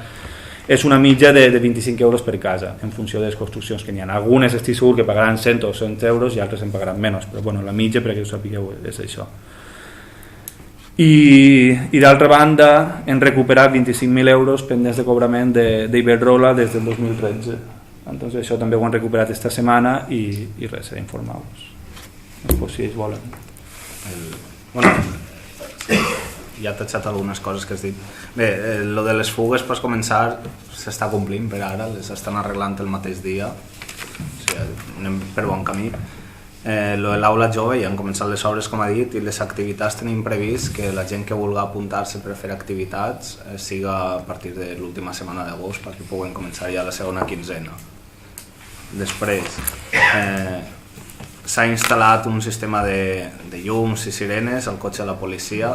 És una mitja de 25 euros per casa, en funció de les construccions que n'hi ha. Algunes estic segur que pagaran 100 o 100 euros i altres en pagaran menys, però bueno, la mitja, perquè ho sapigueu, és això. I d'altra banda, hem recuperat 25.000 euros pendents de cobrament d'Iberdrola des del 2013. Entonces, això també ho han recuperat esta setmana i res, serà informar-vos. Després, si ells volen. Bueno, ja t'he eixat algunes coses que has dit. Bé, lo de les fugues, per començar, s'està complint per ara, les estan arreglant el mateix dia, o sigui, anem per bon camí. Lo de l'aula jove ja han començat les obres, com ha dit, i les activitats tenim previst que la gent que vulgui apuntar-se per fer activitats siga a partir de l'última setmana d'agost perquè puguin començar ja la segona quinzena. Després, s'ha instal·lat un sistema de llums i sirenes al cotxe de la policia,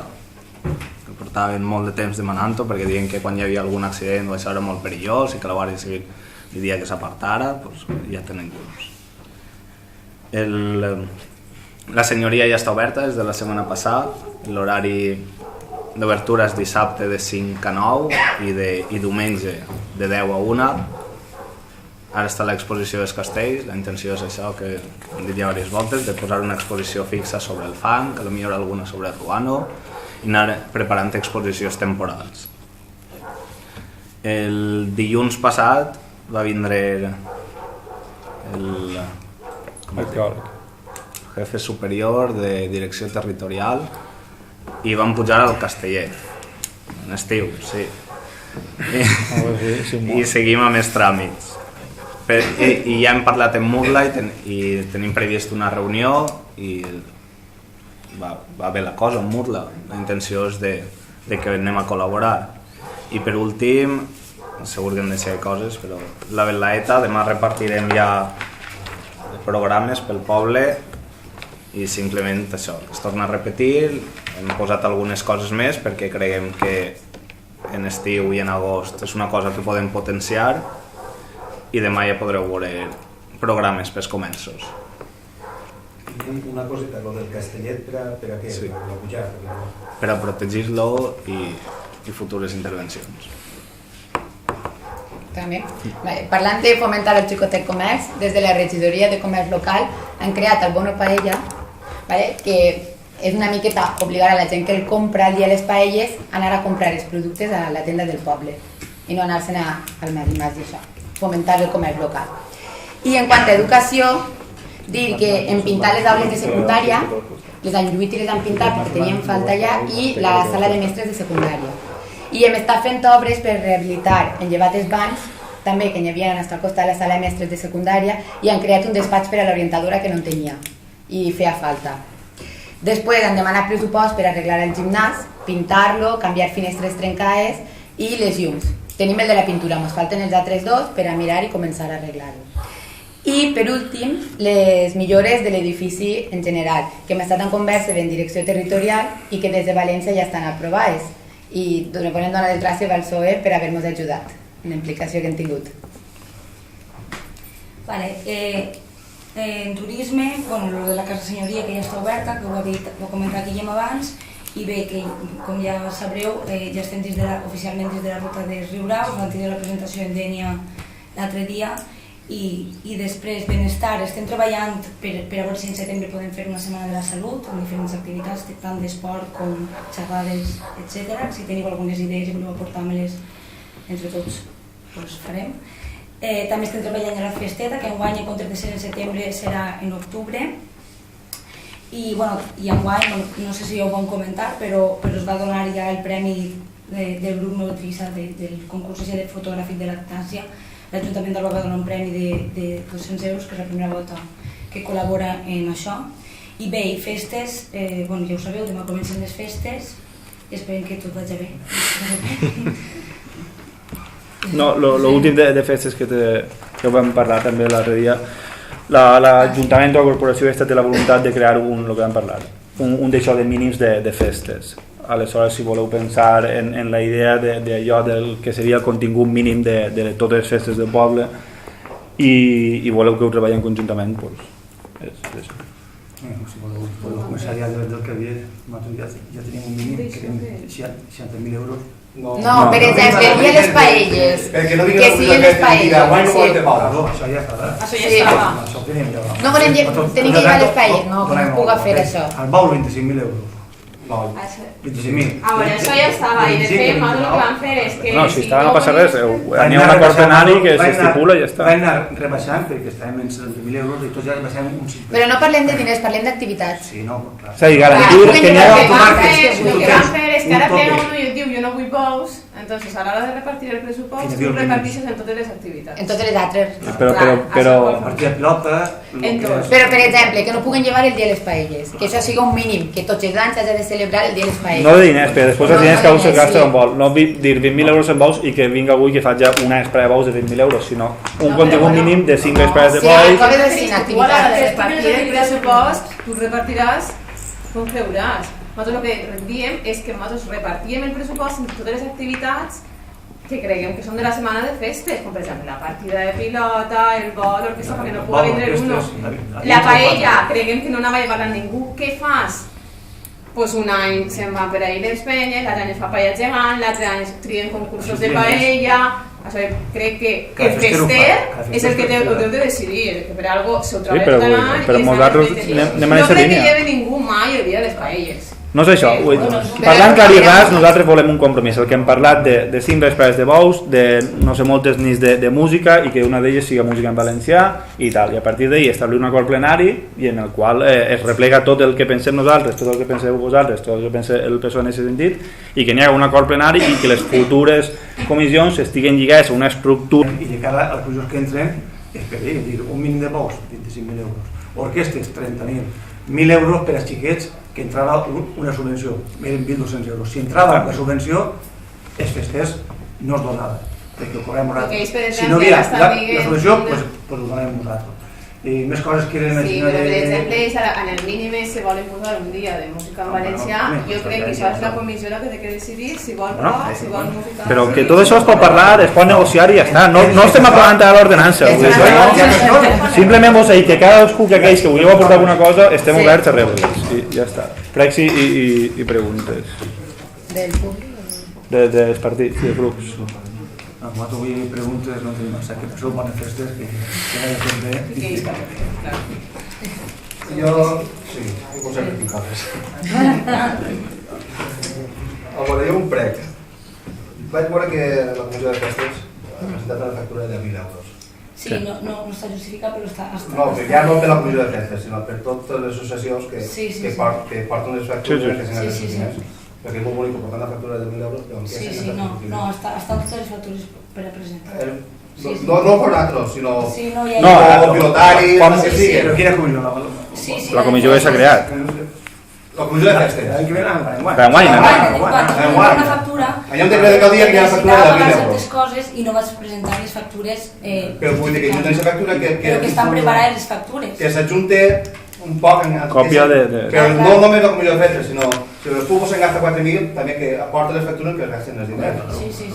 que portaven molt de temps demanant-ho perquè diuen que quan hi havia algun accident això era molt perillós i que la Guàrdia Civil li dia que s'apartara, doncs ja tenen llums. La senyoria ja està oberta des de la setmana passada, l'horari d'obertura és dissabte de 5 a 9 i diumenge de 10 a 1. Ara està l'exposició dels castells, la intenció és això que hem dit ja diverses voltes, de posar una exposició fixa sobre el fang, que potser alguna sobre el ruano, i anar preparant exposicions temporals. El dilluns passat va vindre el jefe superior de direcció territorial i van pujar al Casteller, en estiu, sí. I seguim amb els tràmits. I ja hem parlat amb Murla i tenim previst una reunió i va bé la cosa amb Murla, la intenció és de que anem a col·laborar. I per últim, segur que hem de ser coses, però la Belaeta, demà repartirem ja programes pel poble i simplement això, es torna a repetir, hem posat algunes coses més perquè creiem que en estiu i en agost és una cosa que podem potenciar i demà ja podreu veure programes pels comerços. Una coseta, lo del Castellet, per a què? Sí. Per a protegir-lo i futures intervencions. També. Parlant de fomentar el xicotet comerç, des de la regidoria de comerç local han creat el bono paella, que és una miqueta obligar a la gent que el compra el dia de les paelles a anar a comprar els productes a la tenda del poble i no anar-se'n al Medimàs i això, fomentar el comerç local. I en quant a educació, dir que hem pintat les aules de secundària, les han lluit i les han pintat perquè tenien falta allà, i la sala de mestres de secundària. I hem estat fent obres per rehabilitar en llevat els bancs també que n'hi havia hasta al costat de la sala de mestres de secundària i han creat un despatx per a l'orientadora que no en tenia i feia falta. Després han demanat pressupost per arreglar el gimnàs, pintar-lo, canviar finestres trencades i les llums. Tenim el de la pintura, ens falten els altres dos per a mirar i començar a arreglar-lo. I per últim, les millores de l'edifici en general, que hem estat en conversa en direcció territorial i que des de València ja estan aprovades. I volem donar les gràcies al PSOE per haver-nos ajudat en la implicació que hem tingut. En turisme, lo de la Casa Senyoria que ja està oberta, que ho ha comentat Guillem abans, i bé, que com ja sabreu, ja estem oficialment dins de la ruta de Riudaus, vam tenir la presentació en Dènia l'altre dia, i després benestar, estem treballant per a veure si en setembre podem fer una setmana de la salut amb diferents activitats, tant d'esport com xerrades, etc. Si teniu algunes idees i voleu aportar-me-les entre tots, doncs farem. També estem treballant a la festeta, que enguany en comptes de ser en setembre serà en octubre, i enguany, no sé si ja ho vam comentar, però es va donar ja el premi del grup Notrissa del concurs fotogràfic de lactància. L'Ajuntament d'Alba va donar un premi de 200 euros, que és la primera volta que col·labora en això. I bé, i festes, ja ho sabeu, demà comencen les festes i esperem que tot vagi bé. No, l'últim de festes que vam parlar també l'altre dia, l'Ajuntament o la corporació té la voluntat de crear el que vam parlar, un d'això de mínims de festes. Aleshores, si voleu pensar en la idea d'allò del que seria el contingut mínim de totes les festes del poble i voleu que ho treballem conjuntament, doncs és això. Si voleu començar ja del que havia, ja tenim un mínim que tenim 60.000 euros. No, per exemple, hi ha les paelles, que siguin les paelles. Això ja està. No volem tenir que llevar les paelles, no, que no es puga fer això. El bou, 25.000 euros. No, 25.000. Això ja estava, i de fet, el que van fer és que... No, si estava no passa res, n'hi ha un acord plenari que s'estipula i ja està. Vam anar rebaixant perquè estàvem en 70.000 euros i tots ja baixem un 5%. Però no parlem de diners, parlem d'activitats. Sí, no, clar. És a dir, garantir que n'hi ha... El que van fer és que ara plega uno i et diu jo no vull bous, entonces a l'hora de repartir el pressupost tu repartixes en totes les activitats. En totes les altres. Però... Partir de pilota... Però, per exemple, que no puguen llevar el dia de les paelles, que això sigui un mínim, que tots els anys hagi de celebrar el dia de les paelles. No de diners, però després els diners que algú se gasta en bous. No dir 20.000 euros en bous i que vinga algú que faci una espera de bous de 20.000 euros, sinó un contingut mínim de 5 esperes de bous. Sí, coses així, activitats. De repartir el pressupost, tu repartiràs com creuràs. Nosaltres el que diem és que nosaltres repartíem el pressupost en totes les activitats que creguem que són de la setmana de festes, com per exemple la partida de pilota, el vol, l'orquestra, perquè no pugui vindre uno. La paella, creguem que no anava a llevar a ningú. Què fas? Pues un any se'n va per ahir les penyes, l'altre any es fa paella gegant, l'altre any es trien concursos de paella. Crec que el fester és el que ho deu de decidir, que per algo s'ho troba tot l'any. Però nosaltres anem a aquesta línia. No crec que lleve ningú mai el dia de les paelles. No és això, parlant clar i ras, nosaltres volem un compromís, el que hem parlat de 5 vespredes de bous, de no sé moltes nits de música i que una d'elles siga música en valencià i tal, i a partir d'ahir establir un acord plenari i en el qual es replega tot el que pensem nosaltres, tot el que penseu vosaltres, tot el que pensa el PSOE en aquest sentit i que n'hi ha un acord plenari i que les futures comissions estiguen lligades a una estructura. I de cara als projectes que entren és per dir, un mínim de bous, 25.000 euros, orquestes, 30.000, 1.000 euros per als xiquets que entrava una subvenció, eren 1.200 euros. Si entrava la subvenció, els festers no es donava, perquè ho cobrem nosaltres. Si no havia la subvenció, doncs ho donem nosaltres. I més coses que eren... Sí, però per exemple, en el mínim se volen posar un dia de música en valencià, jo crec que això és la comissió la que té que decidir si vol rock, si vol música... Però que tot això es pot parlar, es pot negociar i ja està, no estem aprovant a l'ordenança. Simplement vos dir que cadascú que aquells que vulgueu aportar alguna cosa estem oberts a rebre-les i ja està. Pregs i preguntes. Del públic? Dels partits, dels grups. Nosaltres avui preguntes no tenim massa, que passeu bones festes, que vagi tot bé. Jo... sí, un consell de picades. A veure, jo un prec. Vaig veure que la comissió de festes ha presentat una factura de 1.000 euros. Sí, no està justificat, però està... No, ja no per la comissió de festes, sinó per totes les associacions que porten les factures que s'han de diners. Perquè és molt bonic, per tant la factura de 1.000 euros... Sí, no, estan totes les factures per a presentar. No per nosaltres, sinó pilotaris, el que sigui. Però quina comissió? La comissió que s'ha creat. La comissió de festes. D'enguany. Una factura... Allà on té que cal dia que hi ha factura de 1.000 euros. Certes coses i no vas presentar les factures... Però vull dir que jo tenia la factura que... Però que estan preparades les factures. Que s'ajunte un poc... Còpia de... Que no només la comissió de festes, sinó... Si el públic se'n gasta 4.000, també que aporta les factures que es gasten els diners. Sí.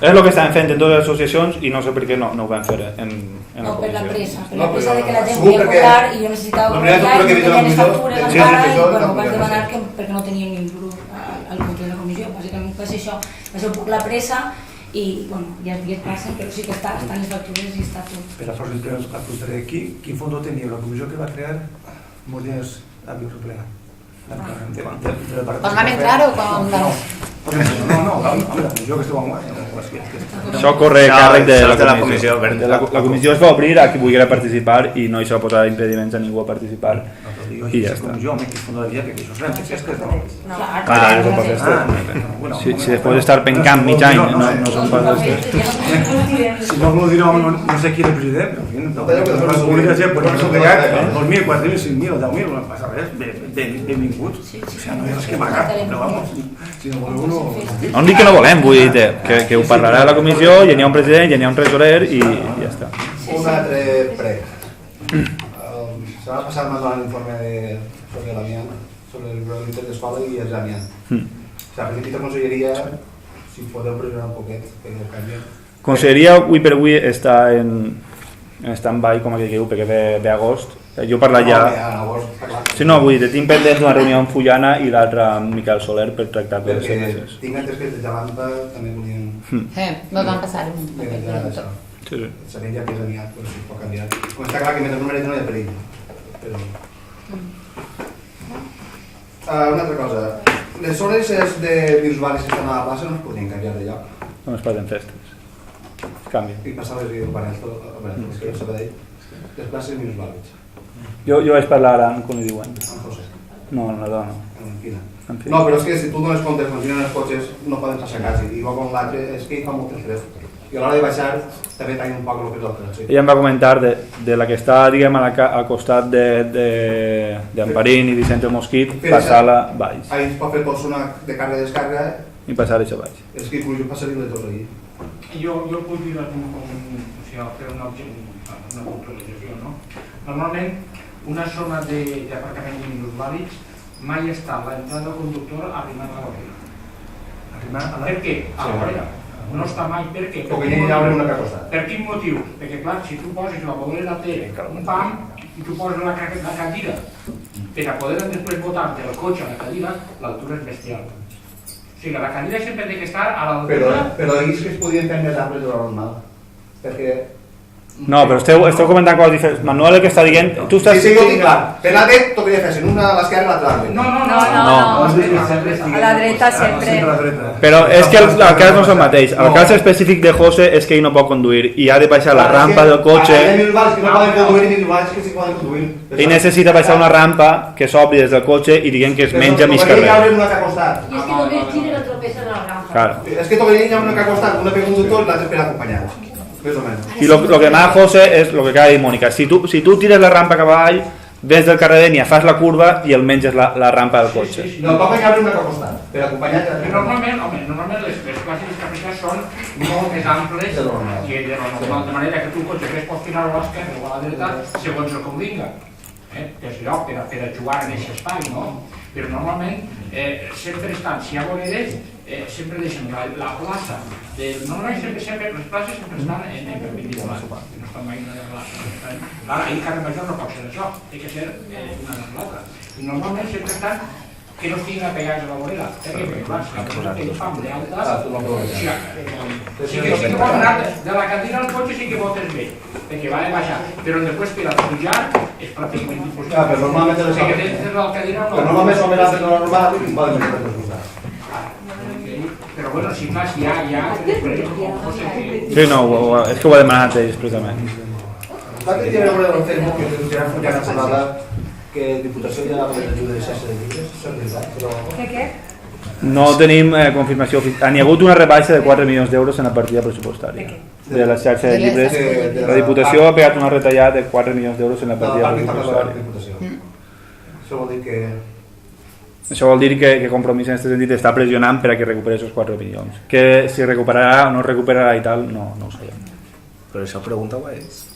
És el que estaven fent en totes les associacions i no sé per què no ho van fer en la No, per la comissió. pressa. Per la pressa de que la gent volia cobrar i jo necessitava cobrar i no tenia les factures encara i bueno, vaig demanar perquè no tenia ni un duro al compte de la comissió. Bàsicament va ser això. Va ser un poc la pressa i bueno, ja els dies passen, però sí que estan les factures i està tot. Per a fons que us apuntaré aquí, quin fons tenia la comissió que va crear molts diners a bioreplegar? Quan vam entrar o quan vam... No, la comissió que esteu en guany. Això corre a càrrec de la comissió. La comissió es va obrir a qui volguera participar i no hi s'ha posat impediments a ningú a participar. I ja està. Si després d'estar pencant mig any no són pas festes. Si no m'ho dirà no sé qui és el president, però la publicació no s'ha pegat 2.000, 4.000, 5.000, 10.000, no passa res, benvinguts. O sigui, no hi ha res que pagar, però vamos, si no voleu no... No dic que no volem, vull dir que ho parlarà la comissió, ja n'hi ha un president, ja n'hi ha un tresorer i ja està. Un altre prec. Semana passada m'ha donat l'informe sobre l'amiant, sobre el realitat d'escola i els amiant. La petita conselleria, si podeu pressionar un poquet, que no canvia. Conselleria avui per avui està en stand-by, com aquell que diu, perquè ve agost. Jo he parlat ja... Sí, no, vull dir, tinc pendent una reunió amb Fullana i l'altra amb Miquel Soler per tractar per les CMS. Tinc entès que des de l'AMPA també volien... No van passar un paper. Sabem ja que és amiat, però si es pot canviar. Com està clar que mentre no no hi ha perill. Però... Una altra cosa. Les hores de minusvalis que estan a la plaça no es podrien canviar de lloc. No es passen festes. Es canvia. I passava a urbanels, que no sabia d'ell. Les places minusvàlids. Jo vaig parlar ara amb com li diuen. Amb José. No, amb la dona. No, però és que si tu dones compte quan tenen els cotxes no poden passar quasi. Igual com l'altre, és que hi fa molt estrès. I a l'hora de baixar també talla un poc el que és l'altre. Ella em va comentar de la que està, diguem, al costat d'Amparín i Vicente Mosquit, passar-la baix. Ahí es pot fer tot una de càrrega i descàrrega i passar això baix. És que inclús passaria de tot allí. Jo puc dir fer una puntualització, no? Normalment, una zona d'aparcament de minusvàlids mai està l'entrada del conductor arrimant a la vorera. Per què? A la vorera. No està mai, per què? Per quin motiu? Perquè clar, si tu poses la vorera té un pam i tu poses la cadira per a poder després botar del cotxe a la cadira, l'altura és bestial. O sigui, la cadira sempre té que estar a l'altura... Però és que es podien fer més amples de la normal. Perquè... No, però esteu comentant coses diferents. Manuel, el que està dient... Sí, jo dic clar. Per la dreta tocaria fer-se una a l'esquerra i l'altra a No. A la dreta sempre. Però és que el cas no és el mateix. El cas específic de José és que ell no pot conduir i ha de baixar la rampa del cotxe. Ell necessita baixar una rampa que s'obri des del cotxe i diguem que es menja mig carrer. I és que només gira la tropessa de la rampa. És que tocaria hi ha una que ha costat, una per conductor i l'altra per acompanyar. I lo que demana José és el que acaba de dir Mònica. Si tu tires la rampa cap avall, ves del carrer d'Ènia, fas la curva i el menges la rampa del cotxe. No, toca que obre una que costat, per acompanyar... Normalment les classes discapacitades són molt més amples que de lo normal, de manera que tu el cotxe que pots tirar a l'esquerra o a la dreta segons el convinga. Que és lloc per a jugar en aquest espai, no? Però normalment sempre estan, si hi ha voreres, sempre deixen la plaça. Normalment sempre les places sempre estan en perpendicular, no estan mai una de plaça. Ara, ahir carrer major no pot ser això, té que ser una de l'altra. I normalment sempre estan que no estiguin apegats a la vorera. Perquè, clar, si la persona té un pam d'alta, sí que pots anar de la cadira al cotxe sí que votes bé, perquè va de baixar, però després per a pujar és pràcticament impossible. Però normalment som més altres de la normal i poden venir per desgustar. Però bueno, si clar, si hi ha... Sí, no, és que ho ha demanat ell expressament. L'altre dia vam veure el Facebook que denunciaran Fullana parlava que Diputació ja va poder ajuda de xarxa de llibres, això és veritat, però... Què? No tenim confirmació oficial. N'hi ha hagut una rebaixa de 4 milions d'euros en la partida pressupostària de la xarxa de llibres. La Diputació ha pegat una retallada de 4 milions d'euros en la partida pressupostària. Això vol dir que Compromís en aquest sentit està pressionant per a que recuperi aquests 4 milions. Que si recuperarà o no recuperarà i tal, no ho sabem. Però això pregunta-ho a ells.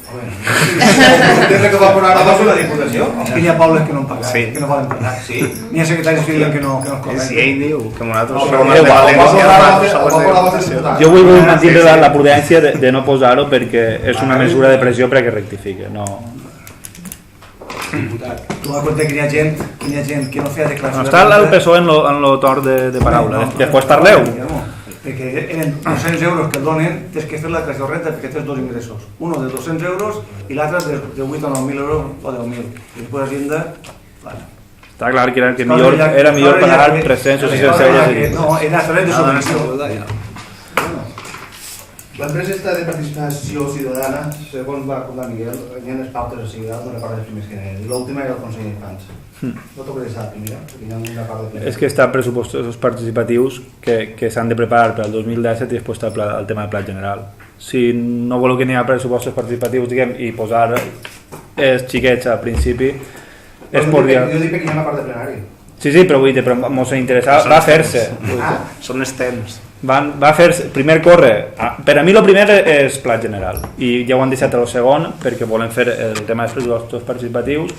Tens que va posar a la Diputació? Hi ha pobles que no han pagat, que no poden pagar. N'hi ha secretaris que diuen que no es correcte. Si ell diu que nosaltres jo vull mantenir la prudència de no posar-ho perquè és una mesura de pressió perquè rectifique. Tu vas compte que hi ha gent que no feia declaració. Està el PSOE en el torn de paraula. Després parleu. Perquè eren 200 euros que et donen, tens que fer la declaració de renta perquè tens dos ingressos. Uno de 200 euros i l'altre de 8 o 9.000 euros o 10.000. I després Hacienda... Està clar que era millor pagar 300 o 600 euros. No, era a través de subvenció. L'empresa està de participació ciutadana, segons va acordar Miguel, hi ha unes pautes de seguretat, no recordo les primers que eren. I l'última era el Consell d'Infants. No t'ho podria saber primera, perquè hi ha una part de... És que està pressupostos participatius que s'han de preparar per al 2017 i després està el tema del pla general. Si no voleu que n'hi ha pressupostos participatius, diguem, i posar els xiquets al principi, es podria... Jo dic que hi ha una part de plenari. Sí, però vull dir, però mos interessa, va fer-se. Són els temps. Va fer-se, primer corre, per a mi el primer és pla general, i ja ho han deixat a el segon perquè volen fer el tema dels pressupostos participatius.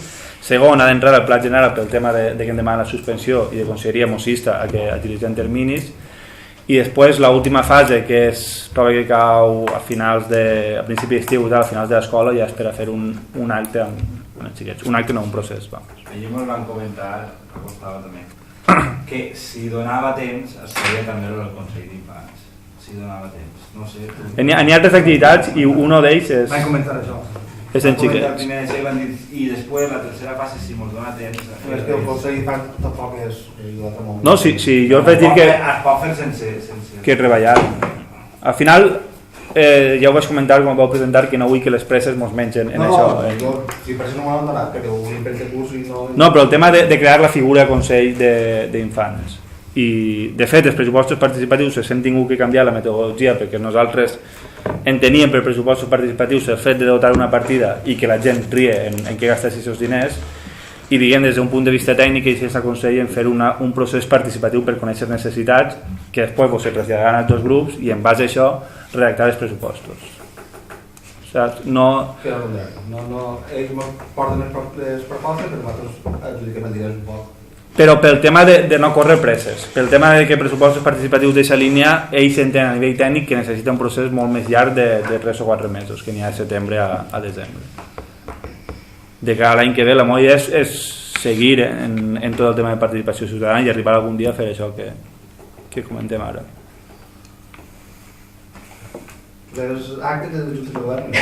Segon, ha d'entrar el pla general pel tema de que hem demanat la suspensió i de conselleria mossista a que agilitzen terminis, i després l'última fase, que és prova que cau a principi d'estiu, a finals de l'escola, ja és per a fer un acte amb els xiquets, un acte no, un procés. Allí ens van comentar, acostava també, que si donava temps es feia també el Consell d'Infants, si donava temps, no sé... N'hi ha altres activitats i un d'ells és... Vaig comentar això. És en xiquets. I després la tercera fase, si mos dona temps... És que el Consell d'Infants tampoc és... No, si jo us vaig dir que... Es pot fer sense... Que treballar. Al final, ja ho vaig comentar quan vau presentar que no vull que les presses mos mengen en això. No, si presses no m'ho han donat, perquè ho volíem per aquest curs i no... No, però el tema de crear la figura de Consell d'Infants. I, de fet, els pressupostos participatius s'han tingut que canviar la metodologia perquè nosaltres enteníem per pressupostos participatius el fet de dotar una partida i que la gent trie en què gastar aquests diners, i diguem des d'un punt de vista tècnic i si s'aconsellen fer un procés participatiu per conèixer necessitats que després vos se traslladaran a tots els grups i en base a això redactar els pressupostos. Saps? No... Ells porten les propostes però nosaltres adjudiquem el diners un poc. Però pel tema de no córrer presses, pel tema de que pressupostos participatius d'aquesta línia, ells entenen a nivell tècnic que necessita un procés molt més llarg de 3 o 4 mesos, que n'hi ha de setembre a desembre. De cara a l'any que ve, la molla és seguir en tot el tema de participació ciutadana i arribar algun dia a fer això que comentem ara. Les actes de juntes de govern...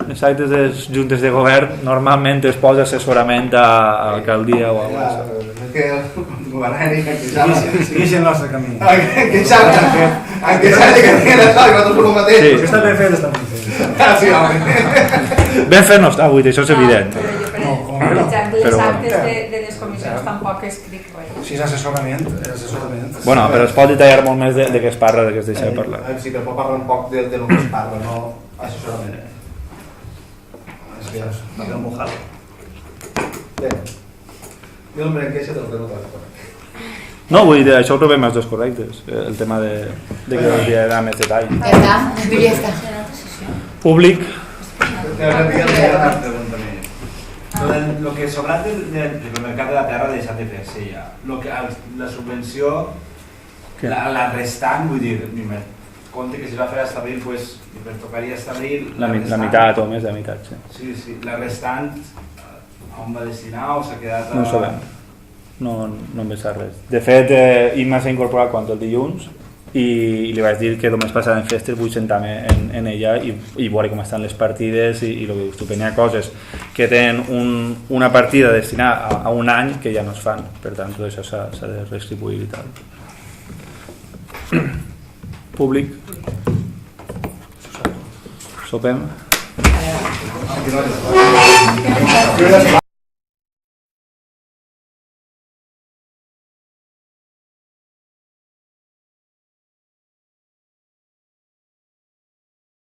Les actes de juntes de govern normalment es posa assessorament a l'alcaldia o a la... És que el govern segueix el nostre camí. Que xarxa que tenen això i nosaltres som el mateix. Que està ben fet, està ben fet. Sí, home. Ben fet no està, vull dir, això és evident. Per exemple, les actes de les comissions tampoc escric res. Si és assessorament, és assessorament. Bueno, però es pot detallar molt més de què es parla, de què es deixa de parlar. Sí, però pot parlar un poc de lo que es parla, no assessorament. És que és un mojado. Bé, jo no me queixa del que no t'ha. No, vull dir, això ho trobem els dos correctes, el tema de que hauria d'anar més detall. Ja està. Públic. Lo que sobrat del mercat de la terra ha deixat de fer-se ja. La subvenció, la restant, vull dir, compte que si va fer hasta abril, pues, per tocaria hasta abril... La meitat o més de la meitat, sí. Sí, la restant, on va destinar o s'ha quedat... No ho sabem, no em ve res. De fet, Imma s'ha incorporat quan el dilluns i li vaig dir que només passada en festes vull sentar-me en ella i veure com estan les partides i el que dius tu, n'hi ha coses que tenen una partida destinada a un any que ja no es fan, per tant tot això s'ha de redistribuir i tal. Públic. Sopem.